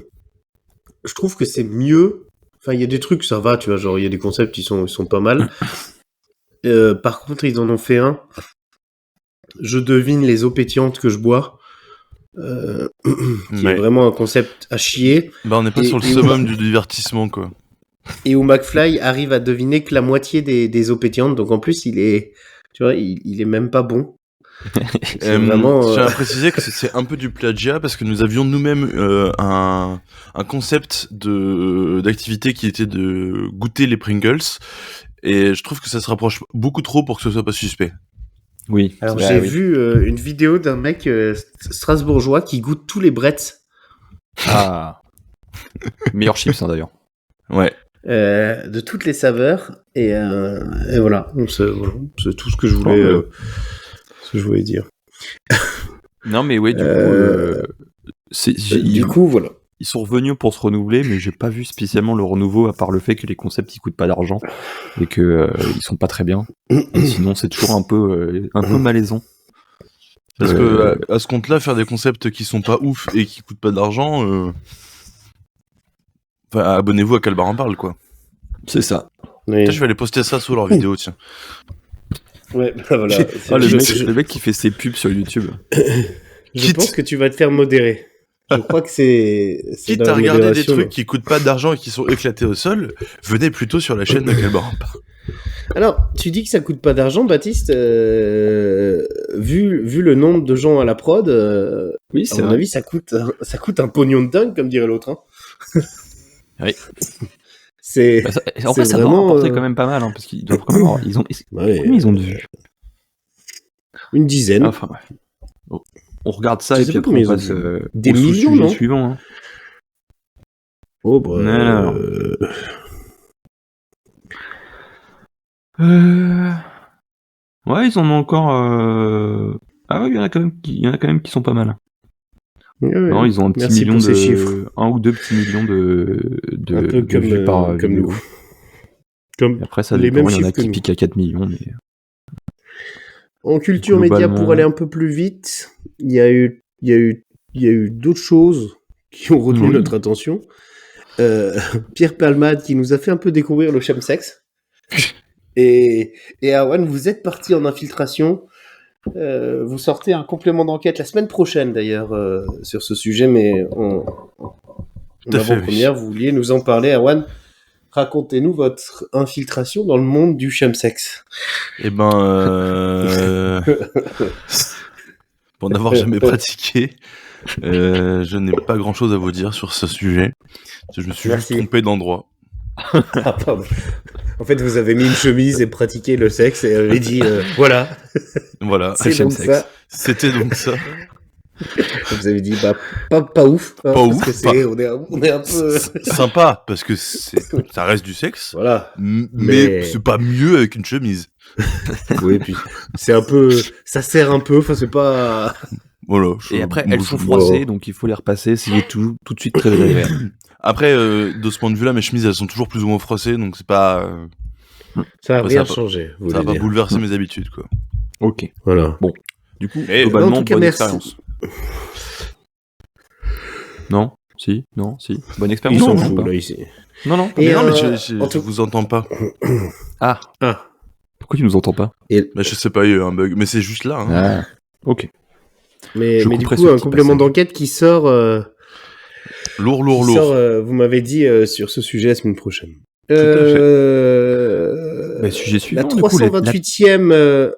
trouve que c'est mieux. Enfin, il y a des trucs, ça va, tu vois, genre il y a des concepts qui sont pas mal. Par contre, ils en ont fait un. Je devine les eaux pétillantes que je bois. Qui est vraiment un concept à chier. Bah, on n'est pas sur le summum du divertissement, quoi. Et où McFly arrive à deviner que la moitié des eaux pétillantes. Donc en plus, il est même pas bon. C'est vraiment, Je tiens à préciser que c'est un peu du plagiat parce que nous avions nous-mêmes un concept d'activité qui était de goûter les Pringles et je trouve que ça se rapproche beaucoup trop pour que ce soit pas suspect. Oui. Alors j'ai vu une vidéo d'un mec strasbourgeois qui goûte tous les Bretts. Ah. Meilleur chips, hein, d'ailleurs. Ouais. De toutes les saveurs et voilà. Donc, c'est tout ce que je voulais dire. Non, mais ouais, Du coup, voilà. ils sont revenus pour se renouveler, mais j'ai pas vu spécialement le renouveau à part le fait que les concepts ils coûtent pas d'argent et que ils sont pas très bien. Et sinon, c'est toujours un peu malaisant. Parce que à ce compte-là, faire des concepts qui sont pas ouf et qui coûtent pas d'argent, enfin, abonnez-vous à Calbar en parle, quoi. C'est ça. Oui. Tiens, je vais aller poster ça sous leur vidéo, tiens. Ouais, bah voilà. Ah, le mec qui fait ses pubs sur YouTube. Je pense que tu vas te faire modérer. Je crois que c'est Quitte dans la à regarder des modération, trucs qui coûtent pas d'argent et qui sont éclatés au sol, venez plutôt sur la chaîne de Quel bar on parle. Alors, tu dis que ça coûte pas d'argent, Baptiste. Vu le nombre de gens à la prod, Oui, à c'est mon vrai. avis, ça coûte un pognon de dingue, comme dirait l'autre. Hein. Oui. C'est Bah, en c'est fait, ça doit vraiment, rapporter quand même pas mal, hein, parce qu'ils doivent quand même avoir... ouais, Combien ils ont de vues? une dizaine. Enfin, bref. Bon, on regarde ça Je et sais puis pas après combien on ils passe ont des au millions, sous-sujet non suivant. Hein. Oh, bah, Non. Ouais, ils en ont encore... Ah oui, il y en a quand même qui sont pas mal. ouais, Non, ils ont un petit merci million pour ces chiffres. 1 ou 2 petits millions Un peu de vues par comme vidéo. nous. Comme Et après, ça les dépend, mêmes il y en a chiffres que qui nous. piquent à 4 millions, mais... En culture média, Globalement- pour aller un peu plus vite, il y a eu d'autres choses qui ont retenu Oui. notre attention. Pierre Palmade qui nous a fait un peu découvrir le chemsex. Et Erwan, vous êtes parti en infiltration. Vous sortez un complément d'enquête la semaine prochaine d'ailleurs sur ce sujet, mais en Tout à fait, avant-première, vous vouliez nous en parler. Erwan, racontez-nous votre infiltration dans le monde du chemsex. Eh ben, pour n'avoir jamais pratiqué, je n'ai pas grand-chose à vous dire sur ce sujet. Je me suis juste Merci. trompé d'endroit. Ah, pardon. En fait, vous avez mis une chemise et pratiqué le sexe et avez dit voilà, Voilà, c'est donc chemsex. ça. c'était donc ça. Vous avez dit bah pas ouf, hein, Pas parce ouf, que on est un peu Sympa, parce que ça reste du sexe, voilà. mais Mais- c'est pas mieux avec une chemise. Oui, puis c'est un peu, ça sert un peu. Enfin, c'est pas. Voilà. Et après, moi, elles sont je- froissées, donc il faut les repasser, c'est tout de suite très agréable. Après, de ce point de vue-là, mes chemises, elles sont toujours plus ou moins froissées, donc c'est pas, Ça a Ouais, rien ça va- changé. Vous ça va voulez pas dire. bouleverser mes habitudes, quoi. Ok. Voilà. Du coup, Et- globalement, en tout cas, bonne merci. expérience. Non, si. Bonne Ils expérience. s'en non, foutent pas. là ici. Non. Et Mais non, mais en je tout- vous entends pas. Ah, Ah. pourquoi tu nous entends pas? Bah, je sais pas, il y a eu un bug, mais c'est juste là, hein. Ah, ok. Mais Je du couperai coup, ce un petit complément passage. d'enquête qui sort. Lourd. Qui sort, vous m'avez dit sur ce sujet la semaine prochaine. à fait. Bah, sujet La suivant, du coup, 328e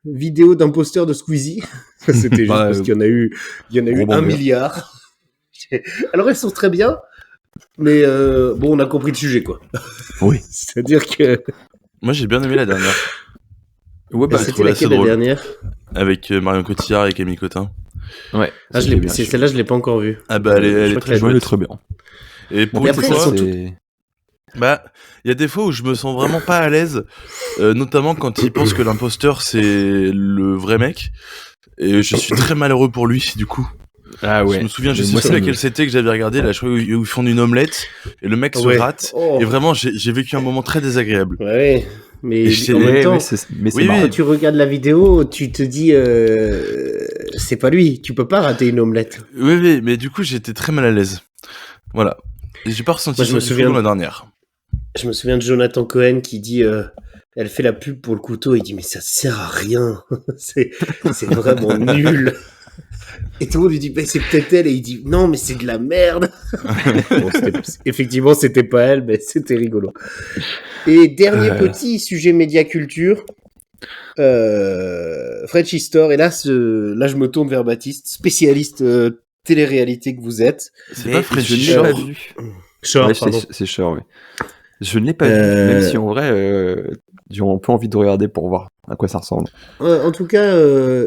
vidéo d'imposteur de Squeezie. C'était juste Bah, parce qu'il y en a eu gros 1 banger. milliard. Alors elles sont très bien, mais bon, on a compris le sujet, quoi. Oui. C'est-à-dire que Moi, j'ai bien aimé la dernière. Ouais, bah, j'ai c'était trouvé assez laquelle la drôle. dernière. Avec Marion Cotillard et Camille Cotin. ouais. Ah, c'était bien, celle-là, je l'ai pas encore vue. Ah bah, elle Je est crois très que Ouais, elle est chouette. très bien. Et pour Bon, une après, fois, elles sont c'est... bah, il y a des fois où je me sens vraiment pas à l'aise, notamment quand il pense que l'imposteur c'est le vrai mec. Et je suis très malheureux pour lui, du coup. Ah Je me souviens, je Mais sais moi, plus ça laquelle me- c'était que j'avais regardé, là, je crois où ils font une omelette, et le mec se Ouais. rate. Oh. Et vraiment, j'ai vécu un moment très désagréable. Ouais, mais Et je en sais- même temps, mais c'est Oui, marrant. quand tu regardes la vidéo, tu te dis c'est pas lui. Tu peux pas rater une omelette. Oui, mais du coup, j'étais très mal à l'aise. Voilà. Et j'ai pas ressenti Moi, je ça me du souviens- tout dans la dernière. Je me souviens de Jonathan Cohen qui dit elle fait la pub pour le couteau, il dit mais ça sert à rien. c'est vraiment nul. Et tout le monde lui dit mais c'est peut-être elle et il dit non mais c'est de la merde. Bon, effectivement c'était pas elle mais c'était rigolo. Et dernier petit sujet média culture, Frenchy Store, et là je me tourne vers Baptiste, spécialiste télé-réalité que vous êtes. C'est Mais pas je Frenchy ne l'ai pas Shore. vu. Shore, Ouais, pardon. c'est Shore, ouais. Je ne l'ai pas vu, même si en vrai, j'ai un peu envie de regarder pour voir à quoi ça ressemble. En tout cas,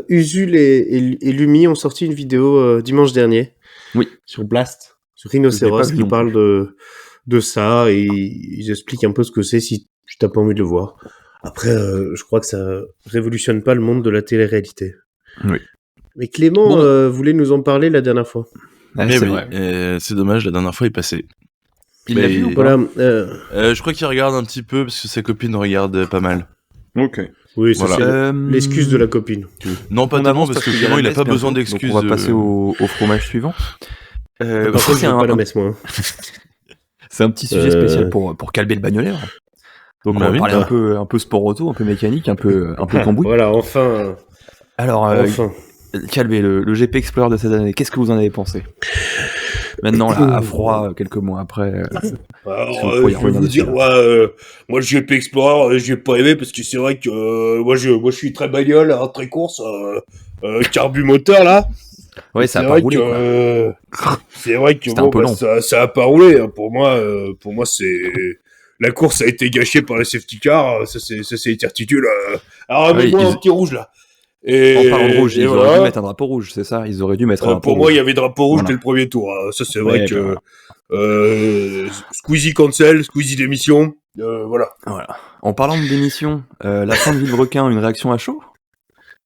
Usul et Lumi ont sorti une vidéo dimanche dernier. Oui. Sur Blast, sur Je l'ai pas Rhinocéros, vu qui non parle de ça et ils expliquent un peu ce que c'est si t'as pas envie de le voir. Après, je crois que ça révolutionne pas le monde de la télé-réalité. Oui. Mais Clément Bon. voulait nous en parler la dernière fois. Ah, Mais c'est oui, vrai. c'est dommage, la dernière fois il passait. Il l'a Mais- vu ou pas? Voilà. Je crois qu'il regarde un petit peu parce que sa copine regarde pas mal. Ok. Oui, ça Voilà. c'est l'excuse de la copine. Non, pas On tellement avance parce que qu'il y a Clément la il a messe pas besoin bientôt, d'excuses. Donc on va passer au fromage suivant. Par ça, contre, je c'est vais pas la un, messe, moi. hein. c'est un petit sujet spécial pour calmer le bagnoleur. Donc Bah on va oui, parler bah. un peu sport auto, un peu mécanique, un peu cambouis. Voilà, enfin. Alors, Enfin. Calvé, le GP Explorer de cette année, qu'est-ce que vous en avez pensé? Maintenant, là, à froid, quelques mois après. Alors, si vous je vais vous dire, moi, le GP Explorer, j'ai pas aimé parce que c'est vrai que moi, je suis très bagnole, hein, très course, carbu moteur là. Ouais, ça a pas roulé. C'est vrai que bon, ça a pas roulé. Hein. Pour moi, c'est la course a été gâchée par les safety cars. Ça c'est certitude. Alors, moi, un petit rouge là. Et, en parlant de rouge, ils auraient dû mettre un drapeau rouge, c'est ça? Ils auraient dû mettre un drapeau rouge. Pour moi, il y avait drapeau rouge dès le premier tour. Ça, c'est vrai que Squeezie cancel, Squeezie démission. Voilà. En parlant de démission, la fin de Villebrequin, une réaction à chaud?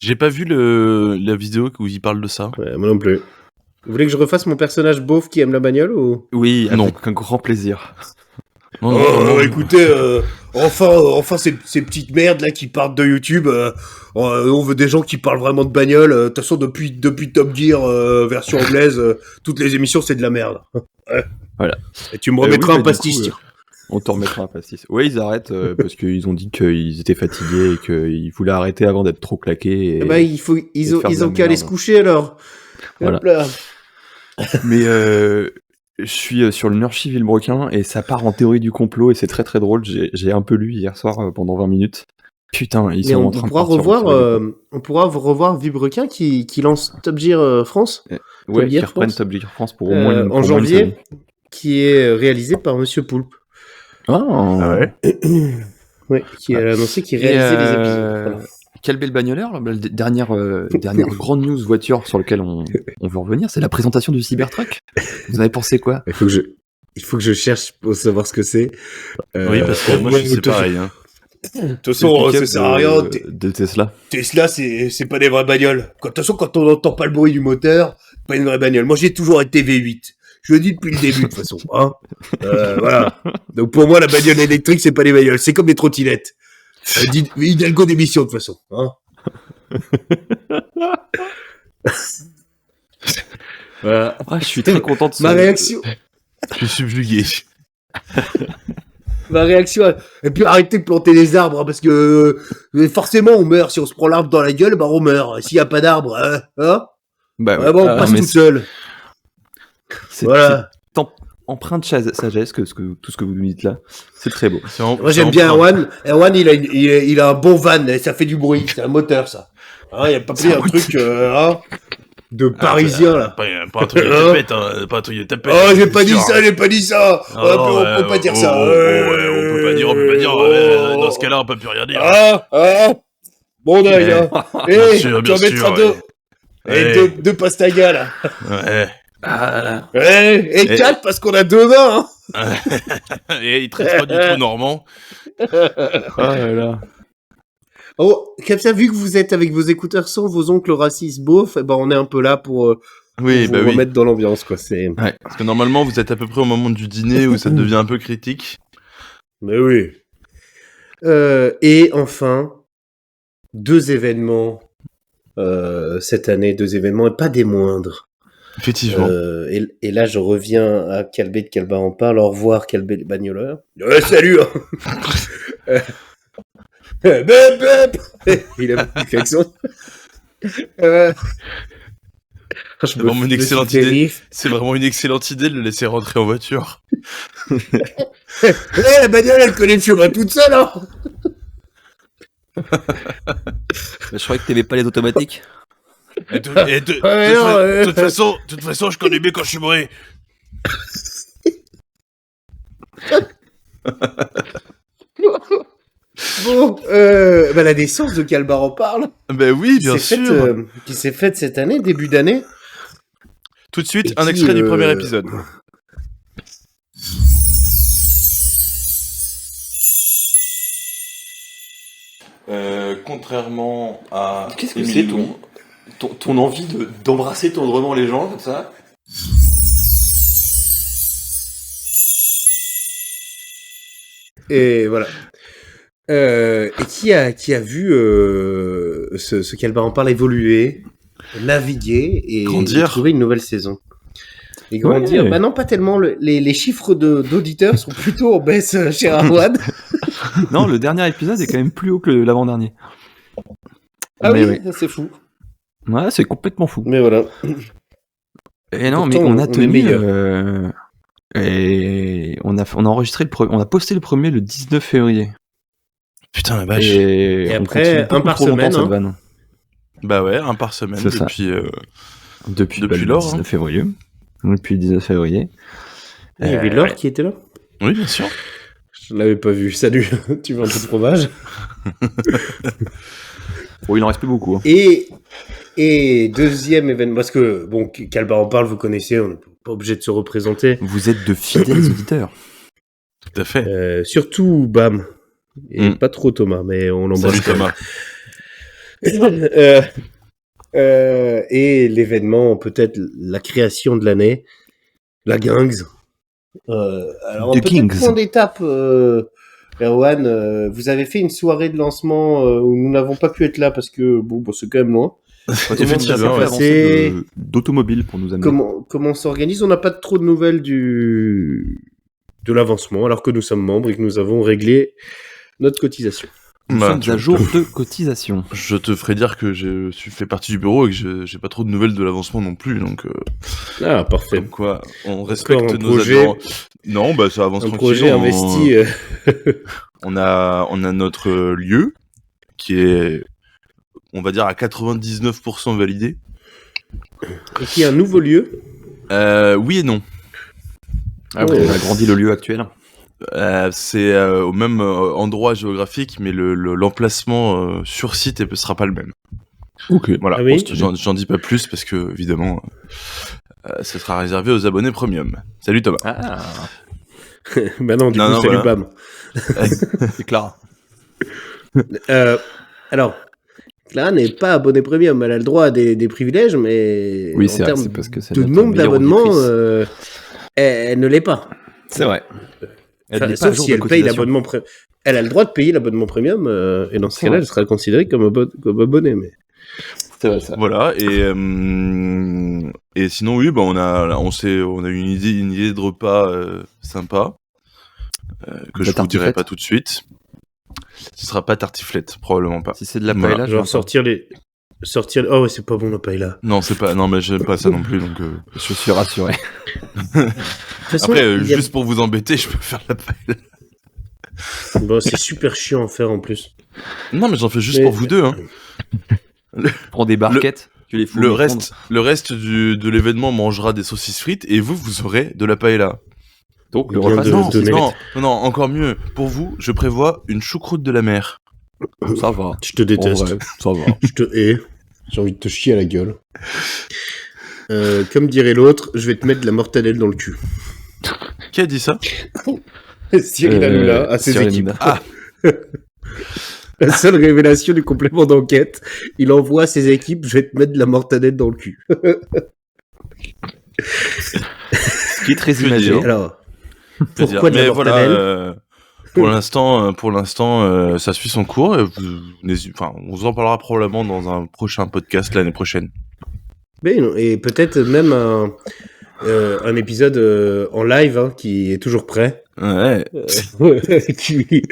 J'ai pas vu la vidéo où il parle de ça. Ouais, moi non plus. Vous voulez que je refasse mon personnage beauf qui aime la bagnole ou... Oui, avec un grand plaisir. Non. Écoutez, enfin ces petites merdes là qui partent de YouTube. On veut des gens qui parlent vraiment de bagnole. De toute façon, depuis Top Gear version anglaise, toutes les émissions c'est de la merde. Ouais. Voilà. Et tu me remettras un pastis. On te remettra un pastis. Oui, ils arrêtent parce qu'ils ont dit qu'ils étaient fatigués et qu'ils voulaient arrêter avant d'être trop claqués. Ils ont qu'à aller se coucher alors. Voilà. Mais je suis sur le Nurchi Villebrequin et ça part en théorie du complot et c'est très très drôle. J'ai un peu lu hier soir pendant 20 minutes. Putain, ils sont en train de partir. On pourra revoir Villebrequin qui lance Top Gear France. Ouais, qui reprennent Top Gear France pour au moins en janvier, qui est réalisé par Monsieur Poulpe. Ah ouais. Ouais, qui a annoncé qu'il réalisait les épisodes. Voilà. Quel bel bagnoleur, la dernière grande news voiture sur laquelle on veut revenir, c'est la présentation du Cybertruck. Vous en avez pensé quoi? Il faut que je cherche pour savoir ce que c'est. Oui, parce que moi c'est pareil. Hein. De toute façon, ça sert à rien. De Tesla. Tesla, c'est pas des vraies bagnoles. De toute façon, quand on n'entend pas le bruit du moteur, pas une vraie bagnole. Moi, j'ai toujours été V8. Je le dis depuis le début, de toute façon. Hein. Voilà. Donc, pour moi, la bagnole électrique, c'est pas des bagnoles. C'est comme des trottinettes. Hidalgo d'émission, de toute façon. Hein. Voilà. Je suis très content de ça. Ma réaction. Je suis subjugué. Ma réaction. Et puis, arrêtez de planter des arbres, hein, parce que forcément, on meurt. Si on se prend l'arbre dans la gueule, on meurt. S'il n'y a pas d'arbre, hein on passe tout seul. Voilà. C'est empreinte de sagesse que tout ce que vous nous dites là. C'est très beau. Moi j'aime bien Erwan. Erwan il a un bon van et ça fait du bruit. C'est un moteur ça. Il n'y a pas pris un truc de parisien là. Pas un truc de tapette. Pas un truc de tapette. Oh j'ai pas dit ça. On peut pas dire ça. On peut pas dire. Dans ce cas-là on peut plus rien dire. Bon oeil. Bien sûr. Et deux pastagas là. Ouais. Et 4 parce qu'on a 2 mains. Hein. Et il traite pas du tout normand. Oh, comme ça, vu que vous êtes avec vos écouteurs sans vos oncles racistes beaufs, on est un peu là pour vous remettre dans l'ambiance, quoi. Ouais, parce que normalement, vous êtes à peu près au moment du dîner où ça devient un peu critique. Mais oui. Et enfin, 2 événements cette année, 2 événements, et pas des moindres. Effectivement. Et là, je reviens à Calbé de Calba en parle. Au revoir, Calbé le bagnoleur. Salut. Il a une klaxon. C'est vraiment une excellente idée. C'est vraiment une excellente idée de le laisser rentrer en voiture. La bagnole, elle connaît le chemin toute seule. Hein. Je croyais que t'aimais pas les automatiques. De toute façon, je connais bien quand je suis bourré. Bon, la naissance de Calbar en parle. Ben oui, bien sûr. Qui s'est faite cette année, début d'année. Tout de suite, un extrait du premier épisode. Contrairement à... Qu'est-ce que c'est ton envie d'embrasser tendrement les gens comme ça? Et voilà. Et qui a vu ce Calbar en parle évoluer, naviguer et trouver une nouvelle saison. Et grandir. Ouais. Non, pas tellement. Les chiffres d'auditeurs sont plutôt en baisse chez Arwan. Non, le dernier épisode est quand même plus haut que l'avant-dernier. Ah mais oui, c'est fou. Ouais, c'est complètement fou. Mais voilà. Et non, Pourtant, mais on a on est tenu. meilleur. Et on a enregistré on a posté le premier le 19 février. Putain, la vache. Et on après, continue un beaucoup par trop longtemps semaine, cette hein. vanne. Bah ouais, un par semaine C'est ça. depuis Le lors. 19 Hein. février. Depuis le 19 février. Il y avait Laure ouais. qui était là. Oui, bien sûr. Je l'avais pas vu. Salut, tu veux un peu de fromage? Bon, il en reste plus beaucoup. Hein. Et deuxième événement, parce que, bon, Calbar en parle, vous connaissez, on n'est pas obligé de se représenter. Vous êtes de fidèles auditeurs. Tout à fait. Surtout Bam. Et pas trop Thomas, mais on l'embrasse. Salut Thomas. Et l'événement, peut-être la création de l'année, la Gangs. Alors, The peut-être Kings. point d'étape, Erwan, vous avez fait une soirée de lancement où nous n'avons pas pu être là parce que, bon, c'est quand même loin. Effectivement, ça ouais. s'est passé d'automobile pour nous amener. Comment on s'organise? On n'a pas trop de nouvelles de l'avancement, alors que nous sommes membres et que nous avons réglé notre cotisation. Nous Bah, sommes à jour de cotisation. Je te ferai dire que je suis fait partie du bureau et que j'ai pas trop de nouvelles de l'avancement non plus, donc Ah, parfait. comme quoi on respecte un nos projet- adhérents. Non, bah ça avance Un tranquille. projet investi. On a notre lieu qui est, on va dire, à 99% validé. Qui est un nouveau lieu. Oui et non. Ah ouais, on a agrandi le lieu actuel. C'est au même endroit géographique, mais l'emplacement sur site sera pas le même. Ok. Voilà, Ah oui j'en dis pas plus parce que, évidemment, ce sera réservé aux abonnés premium. Salut Thomas. Ah, Bah non, du Non, coup, non, salut voilà. Bam. c'est Clara. Alors, Clara n'est pas abonnée premium, elle a le droit à des privilèges, mais Oui, en c'est vrai, termes c'est parce que c'est de notre nombre meilleure d'abonnements, auditrice. elle ne l'est pas. C'est vrai. Elle Enfin, n'est pas à sauf jour si de elle paye cotisation. l'abonnement premium. Elle a le droit de payer l'abonnement premium, et dans ce C'est cas-là, vrai. elle sera considérée comme abonnée. Mais... C'est vrai ça. Voilà, et sinon, oui, bah, on a eu une idée de repas sympa que je vous dirai tartiflette. pas tout de suite. Ce sera pas tartiflette, probablement pas. Si c'est de la Voilà. paella, Genre sortir. Oh, ouais, c'est pas bon la paella. Non, c'est pas. Non, mais j'aime pas ça non plus, donc. je suis rassuré. De toute façon, Après, il y a- juste pour vous embêter, je peux faire la paella. Bon, c'est super chiant à faire en plus. Non, mais j'en fais juste Mais- pour vous deux. Hein. Prends des barquettes, tu les fous. Le reste de l'événement mangera des saucisses frites et vous aurez de la paella. Donc le Bien repas, de- Non, donner- non, encore mieux. Pour vous, je prévois une choucroute de la mer. ça va. Je te En déteste. vrai, ça va. Je te hais. J'ai envie de te chier à la gueule. Comme dirait l'autre, je vais te mettre de la mortadelle dans le cul. Qui a dit ça? Cyril Hanouna à ses Cyril équipes. Hanouna. La seule révélation du complément d'enquête, il envoie à ses équipes, je vais te mettre de la mortadelle dans le cul. Ce qui est très Je veux imagé. dire. Alors, Je veux dire. pourquoi de la Mais mortadelle voilà, pour l'instant, ça suit son cours. Et on vous en parlera probablement dans un prochain podcast l'année prochaine. Mais non, et peut-être même un épisode en live hein, qui est toujours prêt. Ouais. Qui-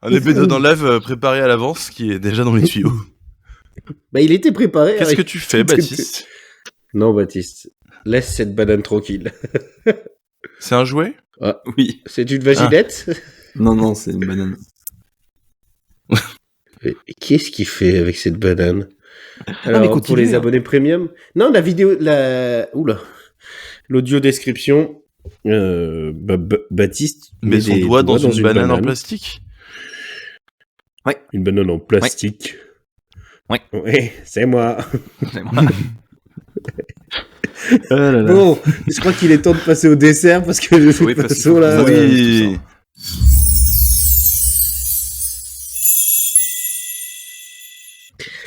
Un épisode en live préparé à l'avance qui est déjà dans les tuyaux. Bah, il était préparé. Qu'est-ce avec- que tu fais, Baptiste? Non, Baptiste, laisse cette banane tranquille. C'est un jouet? Oui. C'est une vaginette Non, c'est une banane. Mais qu'est-ce qu'il fait avec cette banane? Alors, mais pour continue, les hein. abonnés premium... Non, la vidéo... Oula. L'audio description... Baptiste Met son des doigt dans doigts une banane en plastique. Une banane en plastique. Ouais. Oui, c'est moi. C'est moi. Oh là là. Bon, je crois qu'il est temps de passer au dessert parce que de toute Oui, parce qu'il façon faut là... que vous Oui.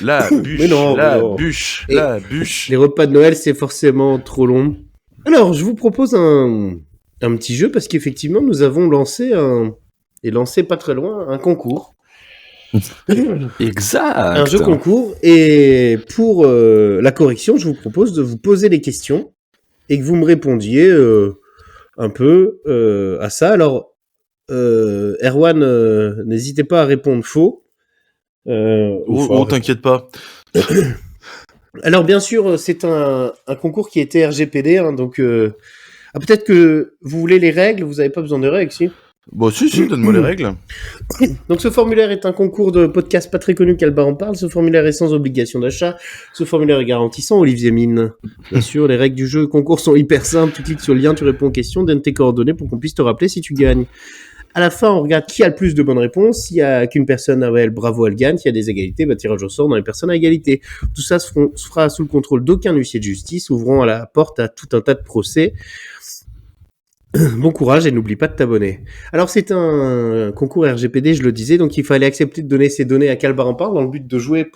La bûche, Mais non, la mais non. bûche, Et- la bûche. Les repas de Noël, c'est forcément trop long. Alors, je vous propose un petit jeu parce qu'effectivement, nous avons lancé pas très loin, un concours. Exact. Un jeu concours. Et pour la correction, je vous propose de vous poser des questions et que vous me répondiez un peu à ça. Alors, Erwan, n'hésitez pas à répondre faux. ou Oh, fort. t'inquiète pas. Alors bien sûr, c'est un concours qui était RGPD, hein, donc peut-être que vous voulez les règles, vous n'avez pas besoin de règles, si. Bon, si, donne-moi les règles. Donc ce formulaire est un concours de podcast pas très connu qu'Albar en parle. Ce formulaire est sans obligation d'achat. Ce formulaire est garantissant, Olivier Mine. Bien sûr, les règles du jeu concours sont hyper simples. Tu cliques sur le lien, tu réponds aux questions, donne tes coordonnées pour qu'on puisse te rappeler si tu gagnes. À la fin, on regarde qui a le plus de bonnes réponses. S'il y a qu'une personne, bravo, elle gagne. S'il y a des égalités, tirage au sort dans les personnes à égalité. Tout ça se fera sous le contrôle d'aucun huissier de justice, ouvrant à la porte à tout un tas de procès. Bon courage et n'oublie pas de t'abonner. Alors c'est un concours RGPD, je le disais, donc il fallait accepter de donner ces données à Calbar en parle dans le but de jouer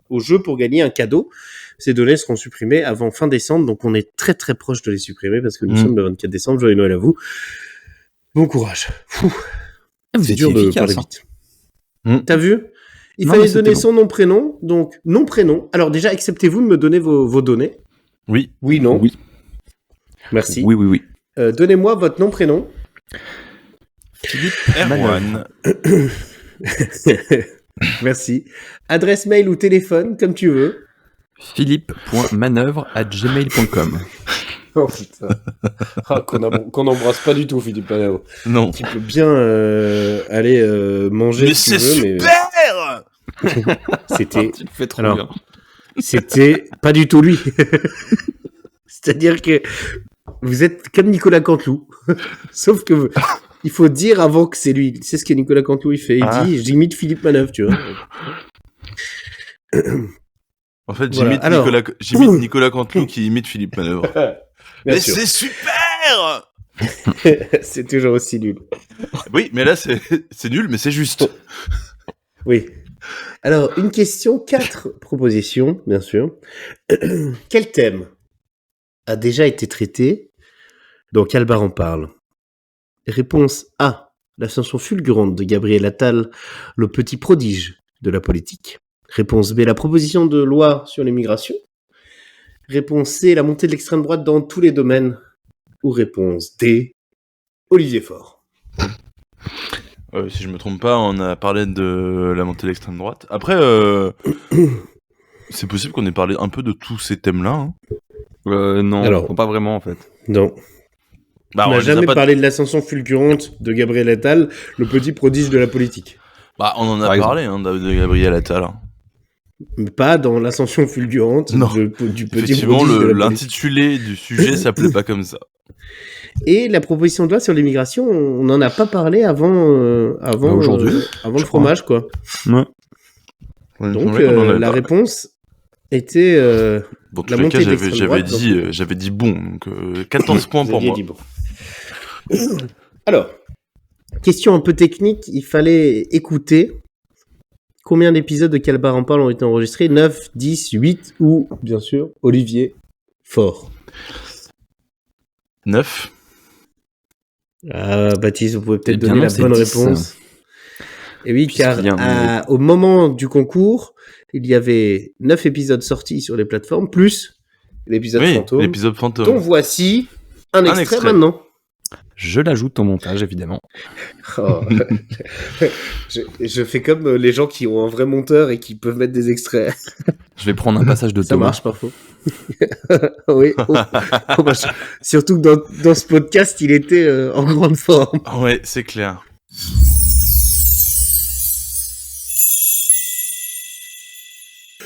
au jeu pour gagner un cadeau. Ces données seront supprimées avant fin décembre, donc on est très très proche de les supprimer parce que nous sommes le 24 décembre, joyeux Noël à vous. Bon courage. Vous dur étiez de efficace. parler vite. T'as vu? Il Non, fallait mais donner c'était son nom-prénom, donc nom-prénom. Alors déjà, acceptez-vous de me donner vos données? Oui. Oui, non? Oui. Merci. Oui. Donnez-moi votre nom-prénom. Philippe Erwan. Merci. Adresse mail ou téléphone, comme tu veux. Philippe.manœuvre@gmail.com. Oh putain. Qu'on n'embrasse pas du tout, Philippe Manœuvre. Non. Qui peut bien aller manger Mais si tu c'est veux, super. c'était... Tu le fais trop Alors, bien. C'était pas du tout lui. C'est-à-dire que vous êtes comme Nicolas Canteloup. Sauf que il faut dire avant que c'est lui. C'est ce que Nicolas Canteloup il fait. Il dit j'imite Philippe Manœuvre, tu vois. En fait, Voilà. j'imite Alors- Nicolas Canteloup qui imite Philippe Manœuvre. Bien Mais sûr. c'est super. C'est toujours aussi nul. Oui, mais là c'est nul, mais c'est juste. Oui. Alors, une question, 4 propositions, bien sûr. Quel thème a déjà été traité dans Calbar en parle? Réponse A. L'ascension fulgurante de Gabriel Attal, le petit prodige de la politique. Réponse B. La proposition de loi sur l'immigration. Réponse C. La montée de l'extrême droite dans tous les domaines. Ou réponse D. Olivier Faure. Si je me trompe pas, on a parlé de la montée de l'extrême droite. Après, c'est possible qu'on ait parlé un peu de tous ces thèmes-là. Hein. Non, Alors- pas vraiment en fait. Non. Bah, On n'a les a jamais pas- parlé de l'ascension fulgurante de Gabriel Attal, le petit prodige de la politique. Bah, on en a Par exemple. parlé hein, de Gabriel Attal. Hein. Mais pas dans l'ascension fulgurante Non. du petit Effectivement, prodige de la politique. l'intitulé du sujet s'appelait pas comme ça. Et la proposition de loi sur l'immigration, on n'en a pas parlé avant aujourd'hui, avant le je crois. fromage, quoi. Ouais. Donc, Ouais, on en avait la parlé. réponse était... Dans tous la les montée cas, de l'extrême droite, j'avais dit bon. Donc, 14 points vous pour aviez moi. dit bon. Alors, question un peu technique, il fallait écouter combien d'épisodes de Calbar en parle ont été enregistrés, 9, 10, 8 ou, bien sûr, Olivier Faure. 9. Ah, Baptiste, vous pouvez peut-être Eh bien donner non, la c'est bonne 10. réponse. Et oui, car Puisqu'il y a un- au moment du concours, il y avait 9 épisodes sortis sur les plateformes, plus l'épisode Oui, fantôme, l'épisode fantôme. dont voici un extrait, extrait. maintenant. Je l'ajoute au montage, évidemment. Oh. je fais comme les gens qui ont un vrai monteur et qui peuvent mettre des extraits. Je vais prendre un passage de Ça Thomas. marche parfois. Oui. Surtout que dans ce podcast, il était en grande forme. Ouais, c'est clair.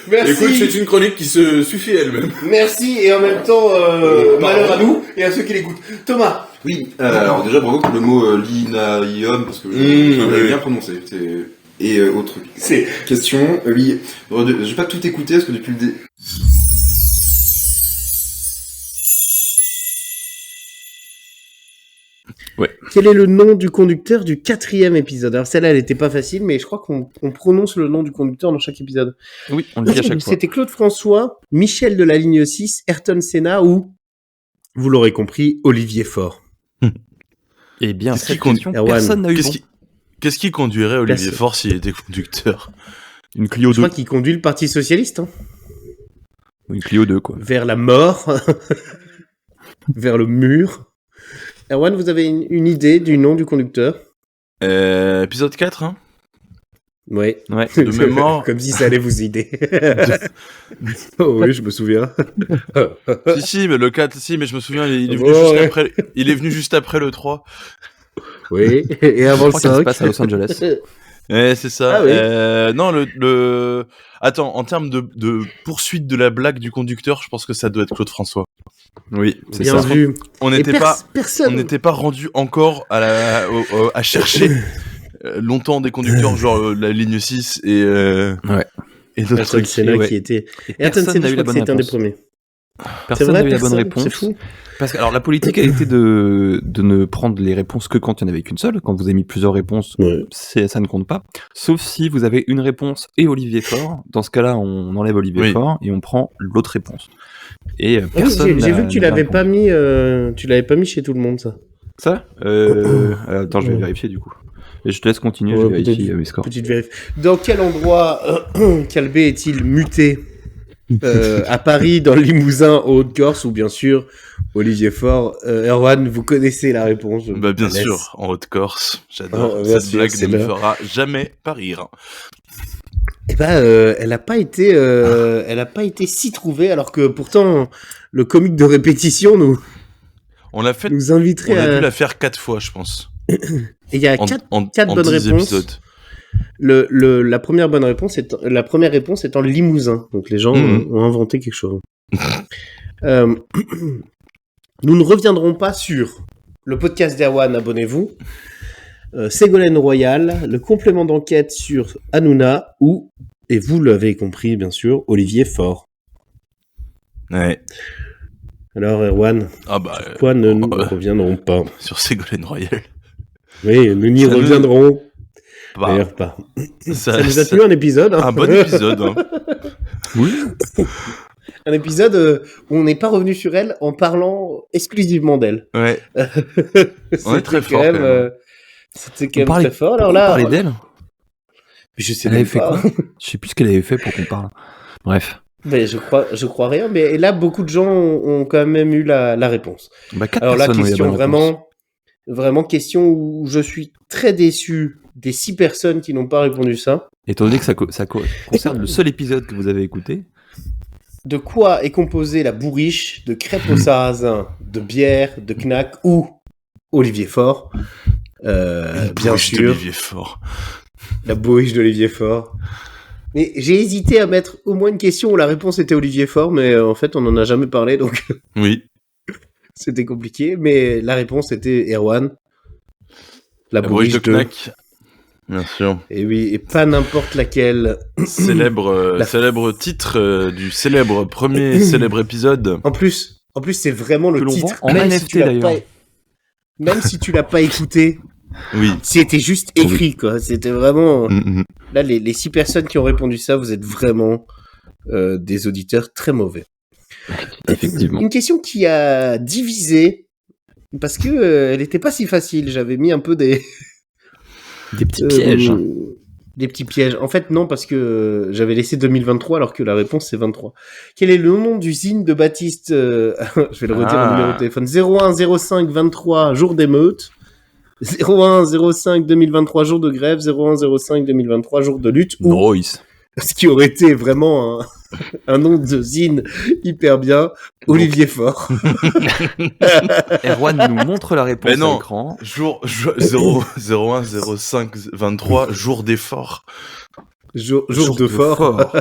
Merci. Écoute, c'est une chronique qui se suffit elle-même. Merci et en même temps, malheur à nous et à ceux qui l'écoutent. Thomas. Oui, alors déjà bravo pour le mot linaïum, parce que je l'avais bien prononcé. Et autre C'est question, oui, je vais pas tout écouter parce que depuis le début... Quel est le nom du conducteur du 4e épisode? Alors celle-là, elle était pas facile, mais je crois qu'on prononce le nom du conducteur dans chaque épisode. Oui, on le dit à chaque fois. C'était Claude François, Michel de la ligne 6, Ayrton Senna ou, vous l'aurez compris, Olivier Faure. Eh bien, Qu'est-ce cette qui compte question, Erwan, personne n'a eu bon. Qu'est-ce qui conduirait Olivier Personne. Faure s'il était conducteur? Une Clio Je 2. crois qu'il conduit le Parti Socialiste, hein, Une Clio 2, quoi. vers la mort, vers le mur. Erwan, vous avez une idée du nom du conducteur? Épisode 4, hein? Ouais. De mémoire. Comme si ça allait vous aider. Oh oui, je me souviens. si, mais le 4, mais je me souviens, il est venu juste après le 3. Oui, et avant le 5. Ça se passe à Los Angeles. Ouais, c'est ça. Ah oui. Non, Attends, en termes de poursuite de la blague du conducteur, je pense que ça doit être Claude François. Oui, c'est Bien ça. vu. On Et personne. n'était pas rendu encore à chercher longtemps des conducteurs, genre la ligne 6 et d'autres Ayrton trucs. Senna qui était. Ayrton Personne Senna, n'a je eu la crois que bonne c'était un des réponse. premiers. Personne C'est vrai, n'a eu la bonne personne, réponse. c'est fou. Parce que alors la politique a été de ne prendre les réponses que quand il n'y en avait qu'une seule. Quand vous avez mis plusieurs réponses, Ouais. ça ne compte pas. Sauf si vous avez une réponse et Olivier Faure. Dans ce cas-là, on enlève Olivier Faure et on prend l'autre réponse. Et personne. J'ai vu que tu l'avais pas mis. Tu l'avais pas mis chez tout le monde, ça. Ça attends, je vais vérifier du coup. Et je te laisse continuer, je vérifie mes scores. Petite vérif. Dans quel endroit Calbé est-il muté à Paris, dans le Limousin, en Haute-Corse, ou bien sûr Olivier Faure. Erwan, vous connaissez la réponse. Bah bien sûr, en Haute-Corse. J'adore. Bien Cette sûr, blague c'est ne me là. fera jamais pas rire. Eh ben, elle a pas été si trouvée, alors que pourtant le comique de répétition nous inviterait On a à. dû la faire 4 fois, je pense. Et il y a quatre bonnes 10 réponses. épisodes. La première réponse étant le Limousin. Donc les gens ont inventé quelque chose. Nous ne reviendrons pas sur le podcast d'Erwan, abonnez-vous. Ségolène Royal, le complément d'enquête sur Hanouna ou, et vous l'avez compris bien sûr, Olivier Faure. Ouais. Alors Erwan, pourquoi ne nous reviendrons pas sur Ségolène Royal? Oui, nous n'y reviendrons. D'ailleurs pas. Ça nous a tenu un épisode. Hein. Un bon épisode. Hein. Oui. Un épisode où on n'est pas revenu sur elle en parlant exclusivement d'elle. Ouais. On est très fort. C'était quand même très fort. Alors là, on parlait d'elle. Je sais elle même avait fait pas. quoi? Je sais plus ce qu'elle avait fait pour qu'on parle. Bref. Mais je crois rien. Mais là, beaucoup de gens ont quand même eu la réponse. Bah, alors là, question vraiment question où je suis très déçu des 6 personnes qui n'ont pas répondu ça. Étant donné que ça concerne le seul épisode que vous avez écouté. De quoi est composée la bourriche de crêpes au sarrasin, de bière, de knack ou Olivier Faure? Bien sûr. Olivier Faure. La bourriche d'Olivier Faure. Mais j'ai hésité à mettre au moins une question où la réponse était Olivier Faure, mais en fait, on n'en a jamais parlé, donc oui. C'était compliqué. Mais la réponse était Erwan. La bourriche de Knack. Bien sûr. Et oui, et pas n'importe laquelle. Célèbre titre du premier célèbre épisode. En plus, c'est vraiment le titre. En NFT d'ailleurs. Même si tu l'as pas écouté. Oui. C'était juste écrit, quoi. C'était vraiment. Là, les 6 personnes qui ont répondu ça, vous êtes vraiment des auditeurs très mauvais. Effectivement. Une question qui a divisé parce que elle était pas si facile. J'avais mis un peu des petits pièges. Des petits pièges. En fait, non, parce que j'avais laissé 2023 alors que la réponse c'est 23. Quel est le nom d'usine de Baptiste je vais le redire en numéro de téléphone. 01 05 23 jour d'émeute. 01 05 2023 jour de grève. 01 05 2023 jour de lutte. Royce. Ce qui aurait été vraiment un nom d'usine hyper bien. Olivier Faure. Erwan nous montre la réponse à l'écran. 01 05 23 jour d'effort. Jour de fort.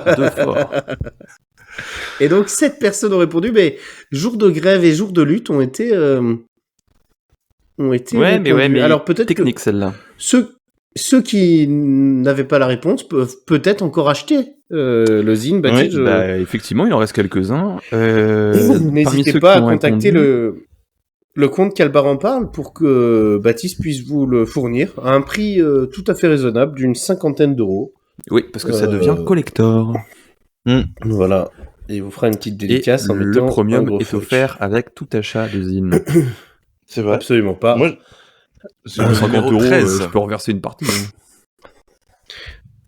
Et donc 7 personnes ont répondu, mais jour de grève et jour de lutte ont été mais alors peut-être technique celle-là. Ceux qui n'avaient pas la réponse peuvent peut-être encore acheter le zine. Baptiste, effectivement, il en reste quelques-uns. N'hésitez pas à contacter le compte Calbar en parle pour que Baptiste puisse vous le fournir à un prix tout à fait raisonnable d'une 50aine d'euros. Oui, parce que ça devient collector. Voilà. Et il vous fera une petite dédicace en mettant le premium un est offert avec tout achat de zine. C'est vrai. Absolument pas. Moi, 50 euros, je peux reverser une partie.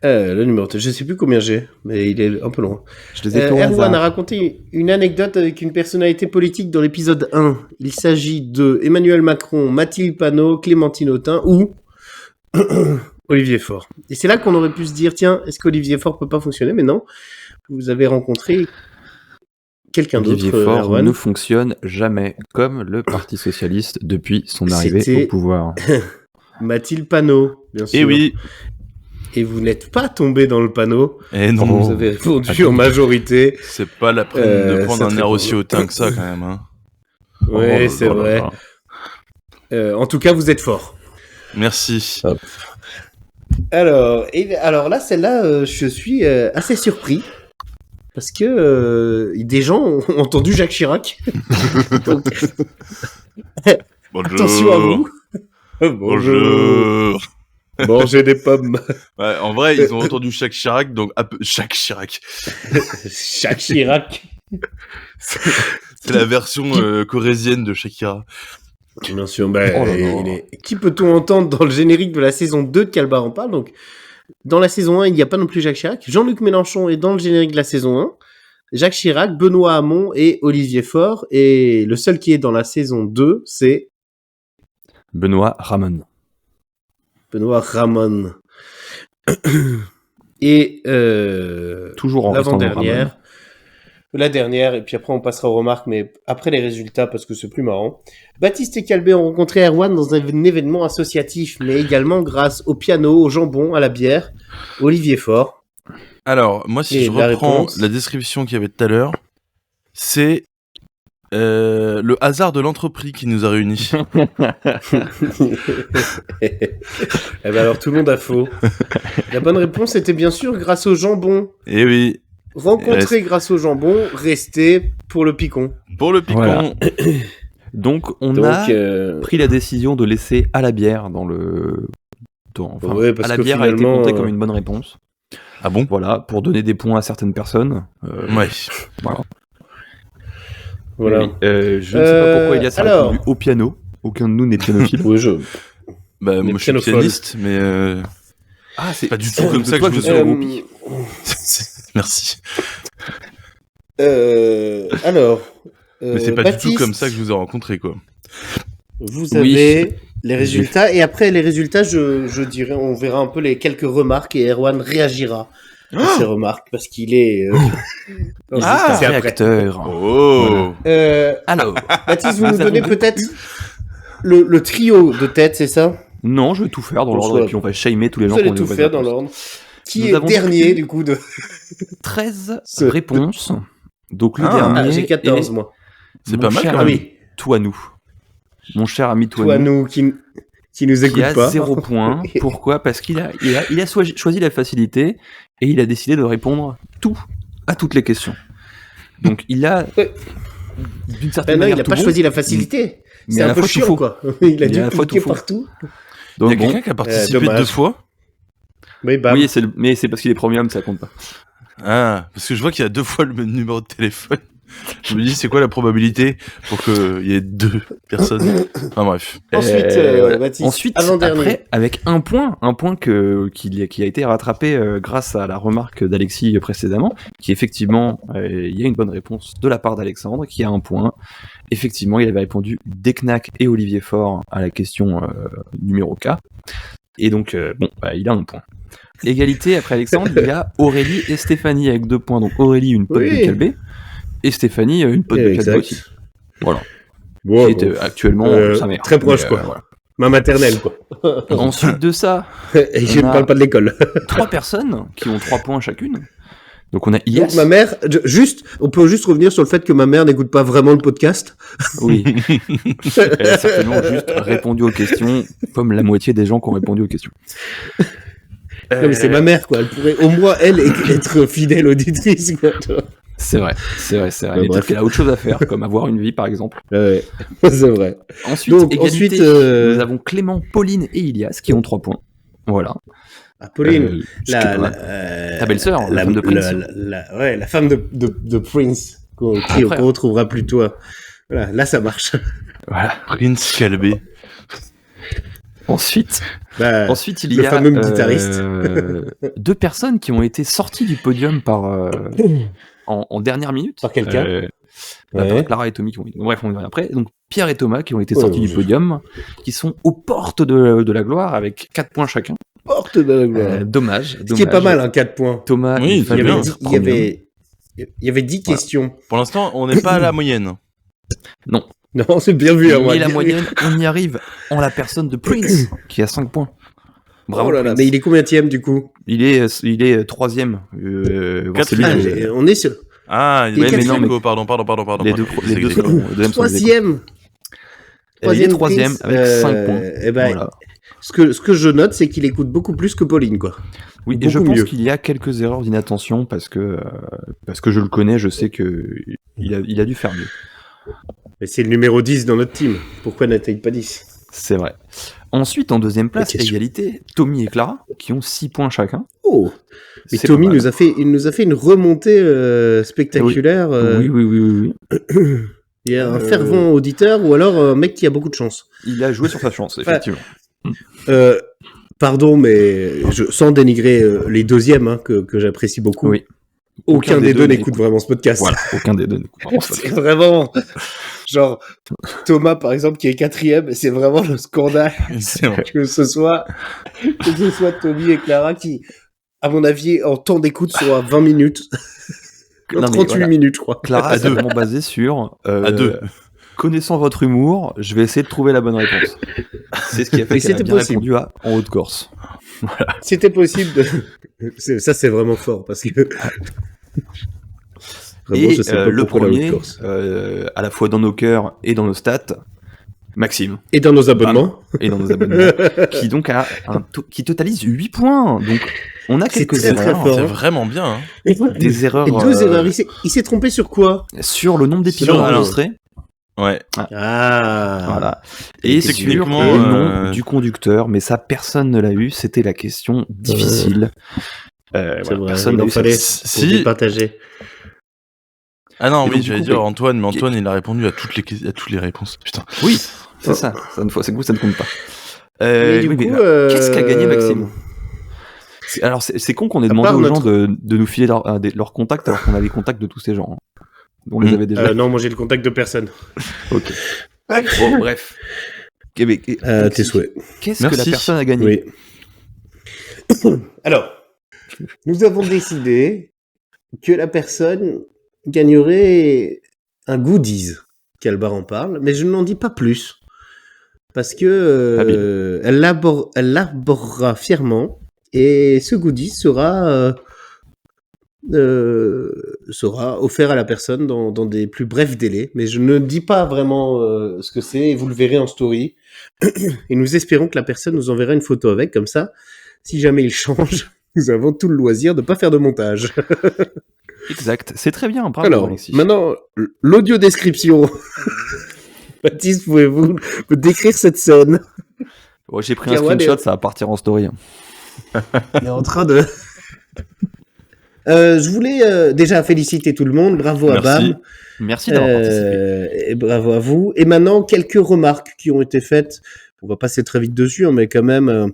Le numéro, je sais plus combien j'ai, mais il est un peu loin. Je les ai fait au Erwan hasard. a raconté une anecdote avec une personnalité politique dans l'épisode 1. Il s'agit de Emmanuel Macron, Mathilde Panot, Clémentine Autain ou Olivier Faure. Et c'est là qu'on aurait pu se dire, tiens, est-ce qu'Olivier Faure peut pas fonctionner? Mais non, vous avez rencontré quelqu'un d'autre. Olivier Faure Erwan. ne fonctionne jamais comme le Parti Socialiste depuis son arrivée C'était- au pouvoir. Mathilde Panot, bien sûr. Et oui. Et vous n'êtes pas tombé dans le panneau. Et non. Vous avez répondu Attends. en majorité. C'est pas la peine de prendre c'est un très air bon. aussi hautain que ça, quand même. Hein. Oui, Oh c'est là là vrai. là. En tout cas, vous êtes fort. Merci. Alors là, celle-là, je suis assez surpris. Parce que des gens ont entendu Jacques Chirac. Donc, Bonjour. attention à vous. Bonjour. Mangez des pommes. Ouais, en vrai, ils ont entendu Jacques Chirac, donc Jacques Chirac. Jacques Chirac. C'est la version corésienne de Shakira. Bien sûr, Oh là là. Qui peut-on entendre dans le générique de la saison 2 de Calbar en parle? Donc, dans la saison 1, il n'y a pas non plus Jacques Chirac. Jean-Luc Mélenchon est dans le générique de la saison 1. Jacques Chirac, Benoît Hamon et Olivier Faure. Et le seul qui est dans la saison 2, c'est Benoît Ramon. Benoît Ramon. Et Toujours en restant dans Ramon. l'avant-dernière. La dernière, et puis après on passera aux remarques, mais après les résultats, parce que c'est plus marrant. Baptiste et Calbé ont rencontré Erwan dans un événement associatif, mais également grâce au piano, au jambon, à la bière. Olivier Faure. Alors, moi, si Et je la reprends réponse la description qu'il y avait tout à l'heure, c'est le hasard de l'entreprise qui nous a réunis. Eh ben alors tout le monde a faux. La bonne réponse était bien sûr grâce au jambon. Eh oui, Rencontré grâce au jambon, resté pour le picon. pour le picon. Voilà. Donc, on Donc, a pris la décision de laisser à la bière dans le. Enfin, Ouais, parce à la que bière a été finalement, comptée comme une bonne réponse. Ah bon? Voilà, pour donner des points à certaines personnes. Ouais. Voilà. Voilà. Oui, je ne sais pas pourquoi Elias a alors. répondu au piano. Aucun de nous n'est pianophile. Oui, Bah, Les moi, je suis pianophones. pianiste, mais Ah, c'est pas du tout comme ça que je me suis Euh, regroupé. Merci. Alors. Mais c'est pas du tout Baptiste, comme ça que je vous ai rencontré, quoi. Vous Oui. avez les résultats, et après les résultats, je dirais, on verra un peu les quelques remarques, et Erwan réagira à ces remarques, parce qu'il est... non, Ah, c'est après. réacteur. Oh! Alors, Baptiste, vous Nous nous donnez avons deux peut-être le trio de tête, c'est ça? non, je vais tout faire dans Bon, l'ordre soit- et puis on va shamer tous les gens Vous qui allez ont tout des faire dans bonnes l'ordre. Qui Nous est avons dernier, eu- du coup, de... réponses. 13 Ce- réponses. Donc le Ah, dernier Ah, j'ai 14, est moi. C'est mon pas mal, cher quand Ah même. oui, Toinou. Mon cher ami toi, Toinou. nous, qui nous Qui écoute a pas. 0 point. Pourquoi? Parce qu'il a choisi la facilité et il a décidé de répondre à toutes les questions. Donc il a, Ouais. d'une Ben certaine non, manière, il a tout pas bon, choisi la facilité. mais C'est à un la peu fois tout chiant, faux. quoi. Il a Mais dû à la fois cliquer tout faux. partout. Il y Donc a bon, quelqu'un qui a participé dommage. 2 fois? Oui, bam. oui, mais c'est parce qu'il est premium, ça compte pas. Ah, parce que je vois qu'il y a 2 fois le même numéro de téléphone. Je me dis, c'est quoi la probabilité pour qu'il y ait 2 personnes? Enfin bref. Ensuite, Voilà. Baptiste, Ensuite, avant-dernier. après, avec un point qui a été rattrapé grâce à la remarque d'Alexis précédemment, qui effectivement, il y a une bonne réponse de la part d'Alexandre, qui a un point. Effectivement, il avait répondu Descnac et Olivier Faure à la question numéro K. Et donc, il a un point. Égalité, après Alexandre, il y a Aurélie et Stéphanie avec 2 points. Donc Aurélie, une pote Oui. de Calbé, et Stéphanie, une pote de Calbé aussi. Voilà. Bon, Qui est actuellement sa mère. très proche, Mais, quoi. voilà. Ma maternelle, quoi. Ensuite de ça, Et je On ne a- parle pas de l'école. 3 personnes qui ont 3 points chacune. Donc on a Ilias. Donc, ma mère, on peut juste revenir sur le fait que ma mère n'écoute pas vraiment le podcast. Oui. Elle a certainement juste répondu aux questions, comme la moitié des gens qui ont répondu aux questions. Non, mais c'est ma mère, quoi. Elle pourrait, au moins, elle, être fidèle auditrice, quoi. tu vois. C'est vrai. Ouais, Et peut-être bref. qu'elle a autre chose à faire, comme avoir une vie, par exemple. Ouais, c'est vrai. Ensuite, Donc, égalité, nous avons Clément, Pauline et Ilias qui ont 3 points. Voilà. Ah, Pauline, Ta belle-sœur, la femme de Prince. La femme de Prince, qu'on frère. retrouvera plus tôt. Voilà, là, ça marche. Voilà. Prince Calbé. Ensuite, Bah, il y le a fameux guitariste. 2 personnes qui ont été sorties du podium en dernière minute. Par quelqu'un Par Ouais. Clara et Tommy qui ont été... Bref, on y revient après. Donc Pierre et Thomas qui ont été Ouais, sortis ouais. du podium, qui sont aux portes de la gloire avec 4 points chacun. porte de la gloire. Dommage. Ce qui est pas mal, hein, 4 points. Thomas, Oui, il c'est Il y fallait bien. avait être 10, il y premier. avait, il y avait 10 questions. Pour l'instant, on n'est pas à la moyenne. Non, c'est bien vu, à moi. Mais la moyenne, on y arrive en la personne de Prince, qui a 5 points. Bravo. Oh là là, Prince. mais il est combienième du coup? Il est troisième. C'est lui Ah, qui- on est sur Ah, il Et est quatrième. Mexico, pardon. les deux troisième deuxième sont les égaux. Il est troisième Prince, avec 5 points. Eh ben, Voilà. ce que je note, c'est qu'il écoute beaucoup plus que Pauline, quoi. Oui, et je beaucoup pense mieux. qu'il y a quelques erreurs d'inattention parce que je le connais, je sais que il a dû faire mieux. Mais c'est le numéro 10 dans notre team. Pourquoi n'atteint pas 10? C'est vrai. Ensuite, en deuxième place, La question. égalité, Tommy et Clara, qui ont 6 points chacun. Oh. Mais C'est Tommy pas mal. nous a fait une remontée spectaculaire. Oui. Il y a un fervent auditeur ou alors un mec qui a beaucoup de chance. Il a joué sur sa chance, effectivement. Pardon, mais sans dénigrer les deuxièmes, hein, que j'apprécie beaucoup. Oui. Aucun des deux n'écoute vraiment ce podcast. Voilà, aucun des deux n'écoute vraiment ce C'est podcast. vraiment genre Thomas par exemple qui est 4e, c'est vraiment le scandale C'est vrai. que ce soit Tommy et Clara qui, à mon avis, en temps d'écoute sont à 20 minutes, Non, mais 38 voilà. minutes, je crois. Clara, À c'est deux. vraiment basé sur... À deux. Connaissant votre humour, je vais essayer de trouver la bonne réponse. C'est ce qui a fait Mais qu'elle a c'était bien possible. répondu à En Haute-Corse. C'était possible de. Ça, c'est vraiment fort parce que. Vraiment, Et je sais pas le pourquoi la premier, Haute-Corse. à la fois dans nos cœurs et dans nos stats, Maxime, Et dans nos abonnements. et dans nos abonnements, qui donc a qui totalise 8 points. Donc, on a C'est quelques très, très erreurs. fort. C'est hein. vraiment bien. Hein. Des erreurs Et deux erreurs. Il s'est trompé sur quoi? sur le nombre d'épisodes Sur- enregistrés. Ouais. Ah. Voilà. Et sur techniquement, le nom du conducteur, mais ça, personne ne l'a eu. C'était la question difficile. C'est Voilà, vrai. personne Il n'a en eu fallait Si. pour départager. Ah non, Et oui, donc, du j'allais coup, dire oui. Antoine, mais Antoine, il a répondu à toutes les réponses. Putain. Oui, c'est ça. Ça ne compte pas. Mais du oui, coup, mais qu'est-ce qu'a gagné Maxime? Alors, c'est con qu'on ait demandé part aux gens notre- de nous filer leurs contacts alors qu'on a les contacts de tous ces gens. hein. On les avait déjà. Non, moi j'ai le contact de personne. Ok. Bon, bref. Tes Alexis, souhaits. Qu'est-ce que la Merci. personne a gagné? Oui. Alors, nous avons décidé que la personne gagnerait un goodies. Calbar en parle, mais je n'en dis pas plus. Parce que elle l'arborera fièrement. Et ce goodies sera offert à la personne dans des plus brefs délais. Mais je ne dis pas vraiment ce que c'est, et vous le verrez en story. Et nous espérons que la personne nous enverra une photo avec, comme ça, si jamais il change, nous avons tout le loisir de ne pas faire de montage. Exact. C'est très bien. Bravo, Alors, Alexis. maintenant, l'audio description. Baptiste, pouvez-vous me décrire cette scène? Ouais, j'ai pris un Kawan screenshot, est- ça va partir en story. Il est en train de... je voulais déjà féliciter tout le monde, bravo à Merci. Bam, Merci d'avoir participé. et bravo à vous. Et maintenant, quelques remarques qui ont été faites. On va passer très vite dessus, hein, mais quand même...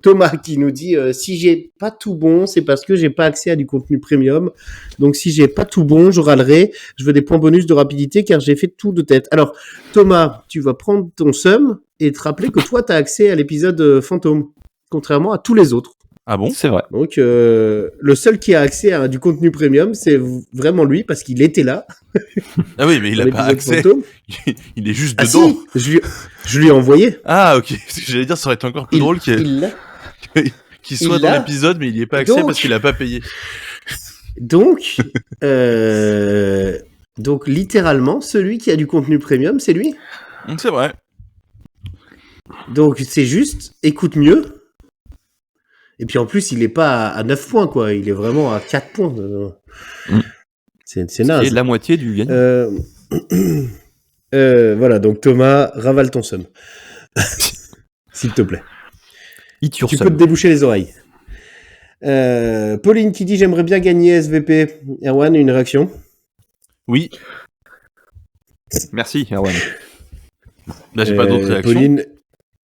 Thomas qui nous dit si j'ai pas tout bon, c'est parce que j'ai pas accès à du contenu premium. Donc si j'ai pas tout bon, je râlerai. Je veux des points bonus de rapidité car j'ai fait tout de tête. Alors Thomas, tu vas prendre ton seum et te rappeler que toi t'as accès à l'épisode fantôme, contrairement à tous les autres. Ah bon? C'est vrai. Donc le seul qui a accès à du contenu premium, c'est vraiment lui parce qu'il était là. Ah oui, mais il dans a pas l'épisode accès. fantôme. Il est juste Ah dedans. si, je lui ai envoyé. Ah ok. J'allais dire, ça aurait été encore plus drôle Il l'a. qu'il soit il dans l'a. l'épisode, mais il y est pas accès Donc- parce qu'il a pas payé. Donc, donc littéralement, celui qui a du contenu premium, c'est lui. C'est vrai. Donc c'est juste, écoute mieux. Et puis en plus, il est pas à 9 points, quoi. Il est vraiment à 4 points. C'est C'est naze. la moitié du gagnant. Voilà, donc Thomas, ravale ton seum. S'il te plaît. Eat your Tu sum. peux te déboucher les oreilles. Pauline qui dit j'aimerais bien gagner SVP. Erwan, une réaction? Oui. Merci, Erwan. Là, j'ai pas d'autres réactions. Pauline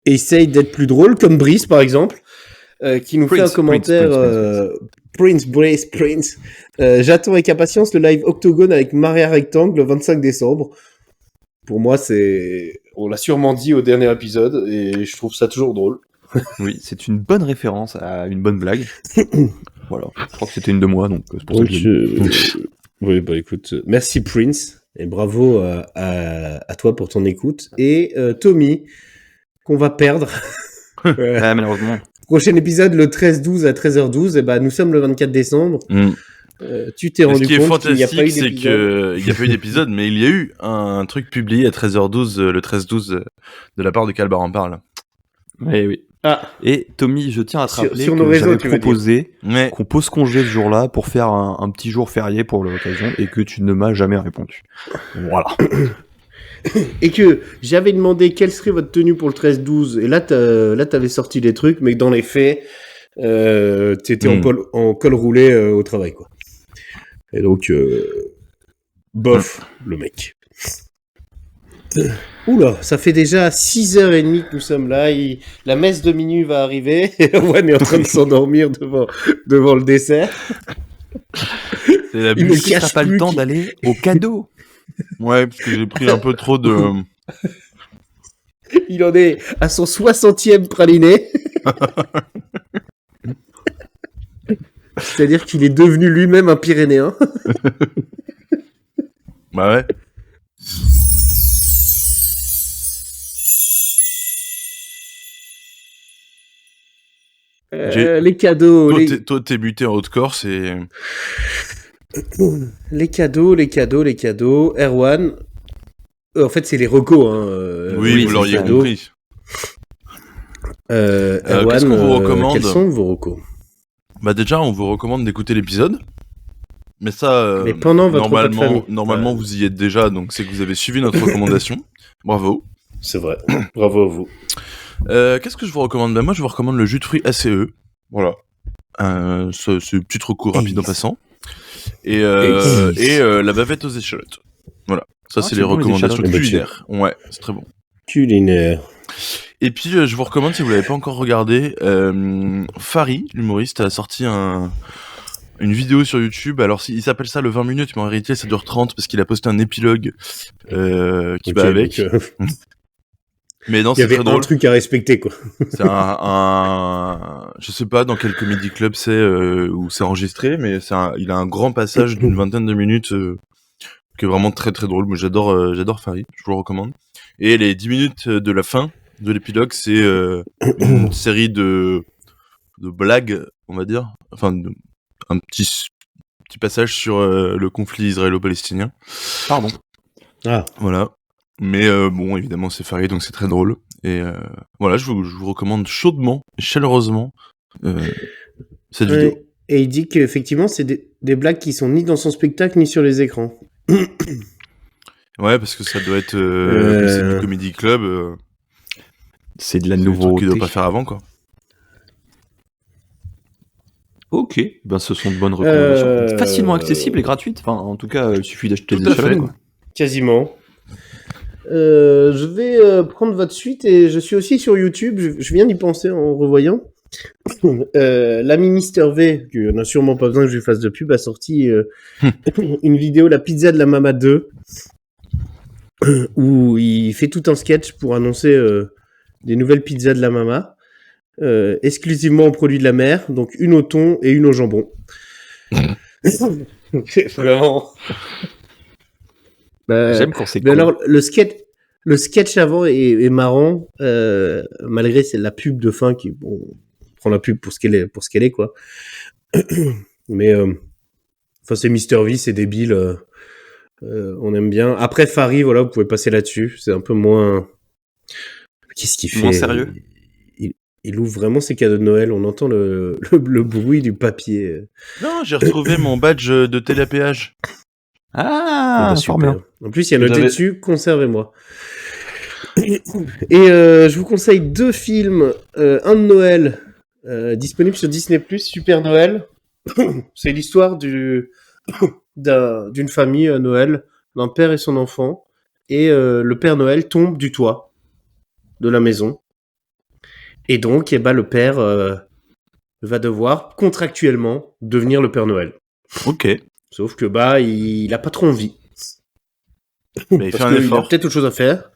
essaye d'être plus drôle, comme Brice par exemple, qui nous fait un Prince, commentaire. Prince. J'attends avec impatience le live Octogone avec Maria Rectangle le 25 décembre. Pour moi, on l'a sûrement dit au dernier épisode et je trouve ça toujours drôle. Oui, c'est une bonne référence à une bonne blague. Voilà, je crois que c'était une de moi, donc c'est pour ça que je l'ai dit. Oui, bah écoute, merci Prince, et bravo à toi pour ton écoute. Et Tommy, qu'on va perdre. Ah, malheureusement. Prochain épisode, le 13-12 à 13h12, et bah nous sommes le 24 décembre. Tu t'es rendu compte qu'il n'y a pas eu d'épisode. Ce qui est fantastique, c'est qu'il n'y a pas eu d'épisode, mais il y a eu un truc publié à 13h12, le 13-12, de la part de Calbar en parle. Oui. Ah. Et Tommy, je tiens à te rappeler sur que nos réseaux, j'avais proposé qu'on pose congé ce jour-là pour faire un petit jour férié pour l'occasion et que tu ne m'as jamais répondu. Voilà. Et que j'avais demandé quelle serait votre tenue pour le 13-12, et là t'avais sorti des trucs, mais dans les faits, t'étais en col roulé au travail, quoi. Et donc, bof, le mec. Oula, ça fait déjà 6h30 que nous sommes là, la messe de minuit va arriver, et Erwan est en train de s'endormir devant le dessert. C'est la bulle qui n'a pas le temps d'aller au cadeau. Ouais, parce que j'ai pris un peu trop de... Il en est à son 60e praliné. C'est-à-dire qu'il est devenu lui-même un Pyrénéen. Bah ouais. Les cadeaux. Toi, t'es buté en Haute-Corse et... Les cadeaux. Erwan. En fait, c'est les recos. Hein. Oui, vous l'auriez compris. Erwan, qu'est-ce qu'on vous recommande ? Quels sont vos recos ? Bah déjà, on vous recommande d'écouter l'épisode. Mais ça, mais pendant votre repas de famille. Normalement, vous y êtes déjà, donc c'est que vous avez suivi notre recommandation. Bravo. C'est vrai. Bravo à vous. Qu'est-ce que je vous recommande ? Moi, je vous recommande le jus de fruits ACE. Voilà. C'est un petit recours rapide en passant. Et la bavette aux échalotes. Voilà. Ça, c'est les recommandations culinaires. Ouais, c'est très bon. Culinaire. Et puis, je vous recommande, si vous l'avez pas encore regardé, Fari, l'humoriste, a sorti une vidéo sur YouTube. Alors, il s'appelle ça le 20 minutes, mais en réalité, ça dure 30 parce qu'il a posté un épilogue qui va avec. Mais non, c'est très drôle. Il y avait un truc à respecter, quoi. C'est je sais pas dans quel comedy club c'est où c'est enregistré, mais il a un grand passage d'une vingtaine de minutes qui est vraiment très très drôle. Moi, j'adore Fari, je vous le recommande. Et les 10 minutes de la fin de l'épilogue, c'est une série de blagues, on va dire. Enfin, un petit passage sur le conflit israélo-palestinien. Pardon. Ah. Voilà. Mais bon, évidemment, c'est Fari, donc c'est très drôle. Et voilà, je vous recommande chaudement et chaleureusement cette vidéo. Et il dit qu'effectivement, c'est des blagues qui sont ni dans son spectacle, ni sur les écrans. Ouais, parce que ça doit être... c'est du comedy club. C'est de la nouveauté. Qu'il doit pas faire avant, quoi. Ok, ben ce sont de bonnes recommandations. Facilement accessibles et gratuites. Enfin, en tout cas, il suffit d'acheter des échalotes, quoi. Quasiment. Je vais prendre votre suite et je suis aussi sur YouTube. Je viens d'y penser en revoyant. L'ami Mister V, qui n'a sûrement pas besoin que je lui fasse de pub, a sorti une vidéo, la pizza de la Mama 2, où il fait tout un sketch pour annoncer des nouvelles pizzas de la Mama, exclusivement aux produits de la mer, donc une au thon et une au jambon. C'est vraiment... J'aime quand c'est cool. Alors, le sketch avant est marrant, malgré c'est la pub de fin qui, bon, prend la pub pour ce qu'elle est, quoi. Mais, enfin, c'est Mister V, c'est débile, on aime bien. Après Fari, voilà, vous pouvez passer là-dessus, c'est un peu moins... Qu'est-ce qu'il fait ? Moins sérieux. Il ouvre vraiment ses cadeaux de Noël, on entend le bruit du papier. Non, j'ai retrouvé mon badge de télépéage. Ah, super bien. En plus, il y a noté dessus, conservez-moi. Et je vous conseille 2 films, un de Noël, disponible sur Disney+, Super Noël. C'est l'histoire d'une famille à Noël, d'un père et son enfant, et le Père Noël tombe du toit de la maison. Et donc, le père va devoir contractuellement devenir le Père Noël. Ok. Sauf que il a pas trop envie. Mais il fait un effort. Il a peut-être autre chose à faire.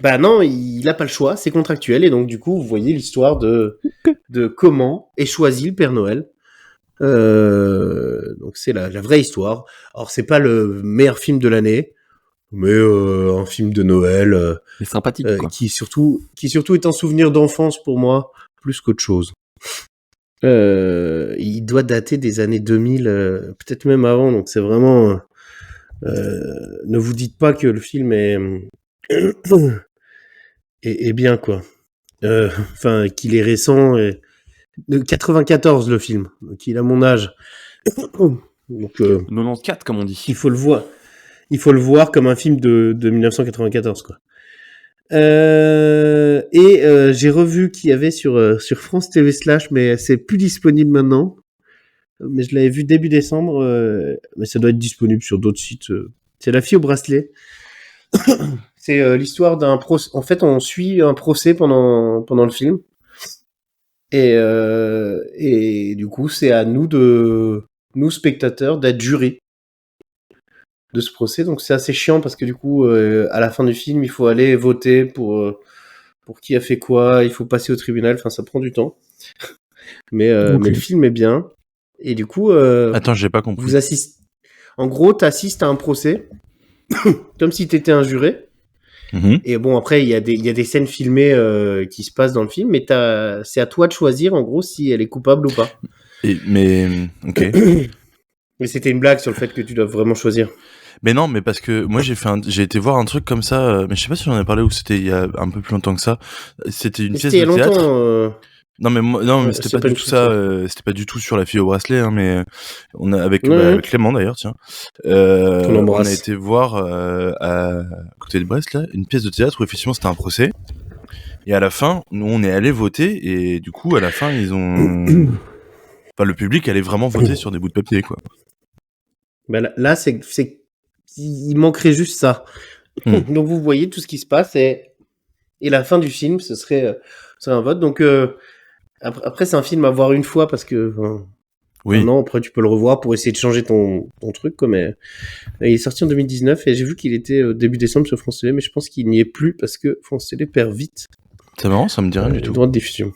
Bah non, il a pas le choix, c'est contractuel, et donc du coup, vous voyez l'histoire de comment est choisi le Père Noël. Donc c'est la vraie histoire. Alors c'est pas le meilleur film de l'année, mais un film de Noël C'est sympathique, quoi. qui surtout est un souvenir d'enfance pour moi, plus qu'autre chose. Il doit dater des années 2000, peut-être même avant, donc c'est vraiment... ne vous dites pas que le film est bien, quoi. Enfin, qu'il est récent, de 94 le film, donc il a mon âge. Donc 94, comme on dit. il faut le voir comme un film de 1994, quoi. J'ai revu qu'il y avait sur France TV Slash, mais c'est plus disponible maintenant. Mais je l'avais vu début décembre, mais ça doit être disponible sur d'autres sites. C'est La fille au bracelet. C'est l'histoire d'un procès. En fait, on suit un procès pendant le film. Et du coup, c'est à nous spectateurs, d'être jurés de ce procès. Donc c'est assez chiant parce que du coup, à la fin du film, il faut aller voter pour qui a fait quoi. Il faut passer au tribunal. Enfin, ça prend du temps. Mais le film est bien. Et du coup, Attends, j'ai pas compris. En gros, t'assistes à un procès comme si t'étais un juré. Et bon, après, il y a des scènes filmées qui se passent dans le film, mais c'est à toi de choisir, en gros, si elle est coupable ou pas. Ok. Mais c'était une blague sur le fait que tu dois vraiment choisir. Mais non, mais parce que moi j'ai été voir un truc comme ça, mais je sais pas si j'en ai parlé ou c'était il y a un peu plus longtemps que ça. C'était une pièce de théâtre. Non, mais c'était pas du tout ça. C'était pas du tout sur La fille au bracelet, hein, mais on a avec Clément d'ailleurs, tiens. On a été voir à côté de Brest là une pièce de théâtre où effectivement c'était un procès. Et à la fin, nous on est allé voter et du coup à la fin ils ont, enfin le public allait vraiment voter sur des bouts de papier, quoi. Bah là c'est il manquerait juste ça. Donc vous voyez tout ce qui se passe et la fin du film ce serait un vote. Donc après c'est un film à voir une fois parce que non, après tu peux le revoir pour essayer de changer ton truc, quoi. Mais il est sorti en 2019 et j'ai vu qu'il était début décembre sur France Télé, mais je pense qu'il n'y est plus parce que France Télé perd vite. C'est marrant, ça me dit rien du tout. Droit de diffusion.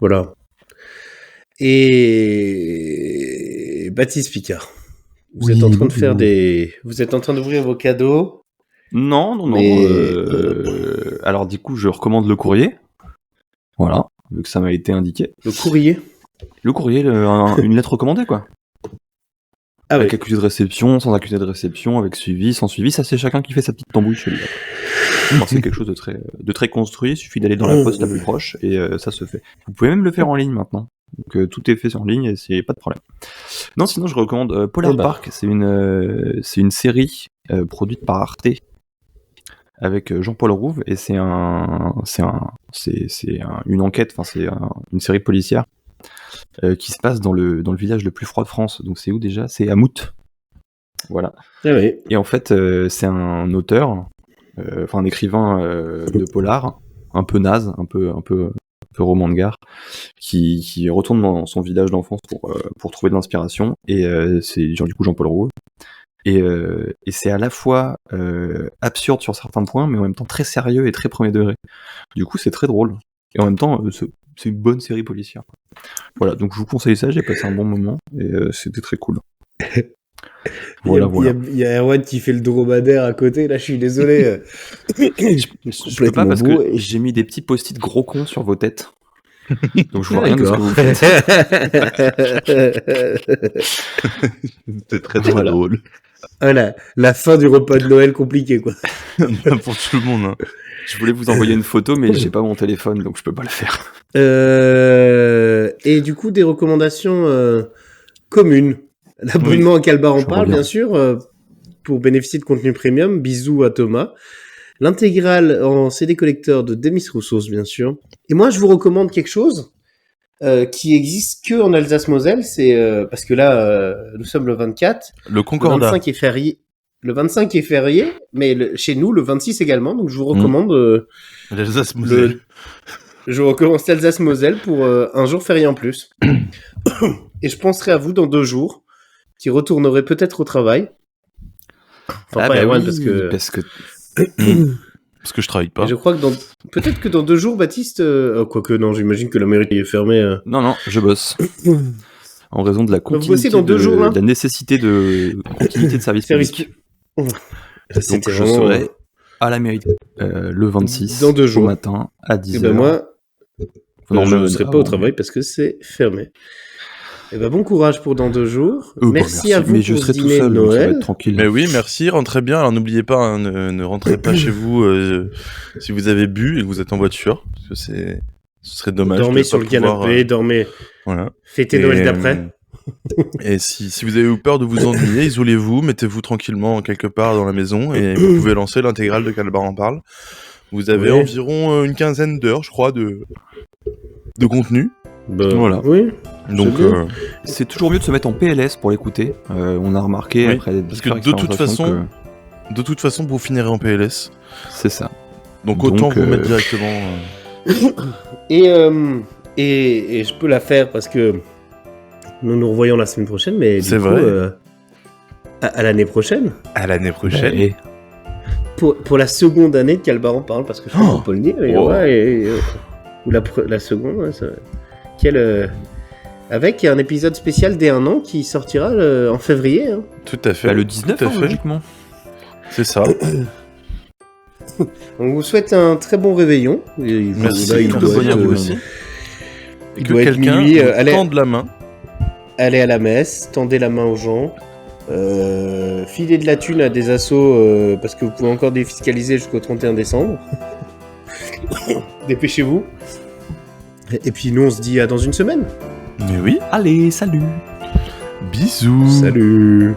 Voilà. Et Baptiste Picard, vous êtes en train de faire vous êtes en train d'ouvrir vos cadeaux. Non. Alors du coup, je recommande Le Courrier. Voilà, vu que ça m'a été indiqué. Le Courrier, une lettre recommandée, quoi. Ah avec ouais. accusé de réception, sans accusé de réception, avec suivi, sans suivi. Ça, c'est chacun qui fait sa petite tambouille chez lui. Enfin, c'est quelque chose de très construit. Il suffit d'aller dans la poste la plus proche et ça se fait. Vous pouvez même le faire en ligne maintenant. Donc tout est fait en ligne et c'est pas de problème. Non, sinon je recommande Polar Park. C'est une série produite par Arte avec Jean-Paul Rouve et c'est une enquête. Enfin, c'est une série policière qui se passe dans le village le plus froid de France. Donc c'est où déjà ? C'est à Mout. Voilà. Ah oui. Et en fait, c'est un auteur, un écrivain de polar, un peu naze, un peu roman de gare, qui retourne dans son village d'enfance pour trouver de l'inspiration. Et c'est du coup Jean-Paul Rouve. Et c'est à la fois absurde sur certains points, mais en même temps très sérieux et très premier degré. Du coup, c'est très drôle. Et en même temps, c'est une bonne série policière. Voilà, donc je vous conseille ça, j'ai passé un bon moment, et c'était très cool. Voilà. Il y a Erwan qui fait le dromadaire à côté, là je suis désolé. Je peux pas parce que j'ai mis des petits post-it gros cons sur vos têtes. Donc je vois rien de ce que vous faites. C'est très drôle. Voilà, la fin du repas de Noël compliqué, quoi. Pour tout le monde, hein. Je voulais vous envoyer une photo, mais j'ai pas mon téléphone, donc je peux pas le faire. Et du coup, des recommandations communes. L'abonnement à Calbar en parle, bien sûr, pour bénéficier de contenu premium. Bisous à Thomas. L'intégrale en CD collector de Demis Roussos, bien sûr. Et moi, je vous recommande quelque chose qui existe que en Alsace-Moselle. C'est parce que là, nous sommes le 24. Le Concordat. Le 25 est férié. Le 25 est férié, mais chez nous, le 26 également. Donc, je vous recommande l'Alsace-Moselle. Je vous recommande l'Alsace-Moselle pour un jour férié en plus. Et je penserai à vous dans 2 jours, qui retournerez peut-être au travail. Enfin, pas Erwan, parce que Parce que je travaille pas. Et je crois que peut-être que dans 2 jours, Baptiste, quoique non, j'imagine que la mairie est fermée. Non, je bosse. En raison de la Vous bossez continuité, dans 2 jours, là de la nécessité de continuité de service public. Donc C'était je vraiment... serai à la mairie le 26 Dans 2 jours. au matin à 10h. Et ben moi, je ne serai pas au travail parce que c'est fermé. Et ben bon courage pour dans 2 jours. Merci à vous mais pour je ce serai tout dîner seul, de donc ça va Noël. être tranquille. Mais oui, merci, rentrez bien. Alors n'oubliez pas, hein, ne rentrez pas chez vous si vous avez bu et que vous êtes en voiture, parce que ce serait dommage. Dormez de sur pas le canapé, pouvoir, dormez. Voilà. Fêtez Noël d'après. Et si vous avez eu peur de vous ennuyer, isolez-vous, mettez-vous tranquillement quelque part dans la maison et vous pouvez lancer l'intégrale de Calbar en parle. Vous avez environ une quinzaine d'heures, je crois, de contenu. Voilà. Oui. Donc c'est toujours mieux de se mettre en PLS pour l'écouter. On a remarqué après parce que de toute façon, vous finirez en PLS. C'est ça. Donc autant vous mettre directement. Et je peux la faire parce que nous nous revoyons la semaine prochaine, mais c'est du coup, vrai. À l'année prochaine. À l'année prochaine. Et... Pour la seconde année de Calbar en parle, parce que je crois qu'on peut le dire. Ou la seconde. Ouais, avec un épisode spécial dès 1 an qui sortira en février. Hein. Tout à fait. Le 19, logiquement. C'est ça. On vous souhaite un très bon réveillon. Merci. Il doit être, aussi. Et que doit être quelqu'un minuit, tende la main. Allez à la messe, tendez la main aux gens. Filez de la thune à des assos parce que vous pouvez encore défiscaliser jusqu'au 31 décembre. Dépêchez-vous. Et puis nous on se dit à dans une semaine. Mais oui. Allez, salut. Bisous. Salut.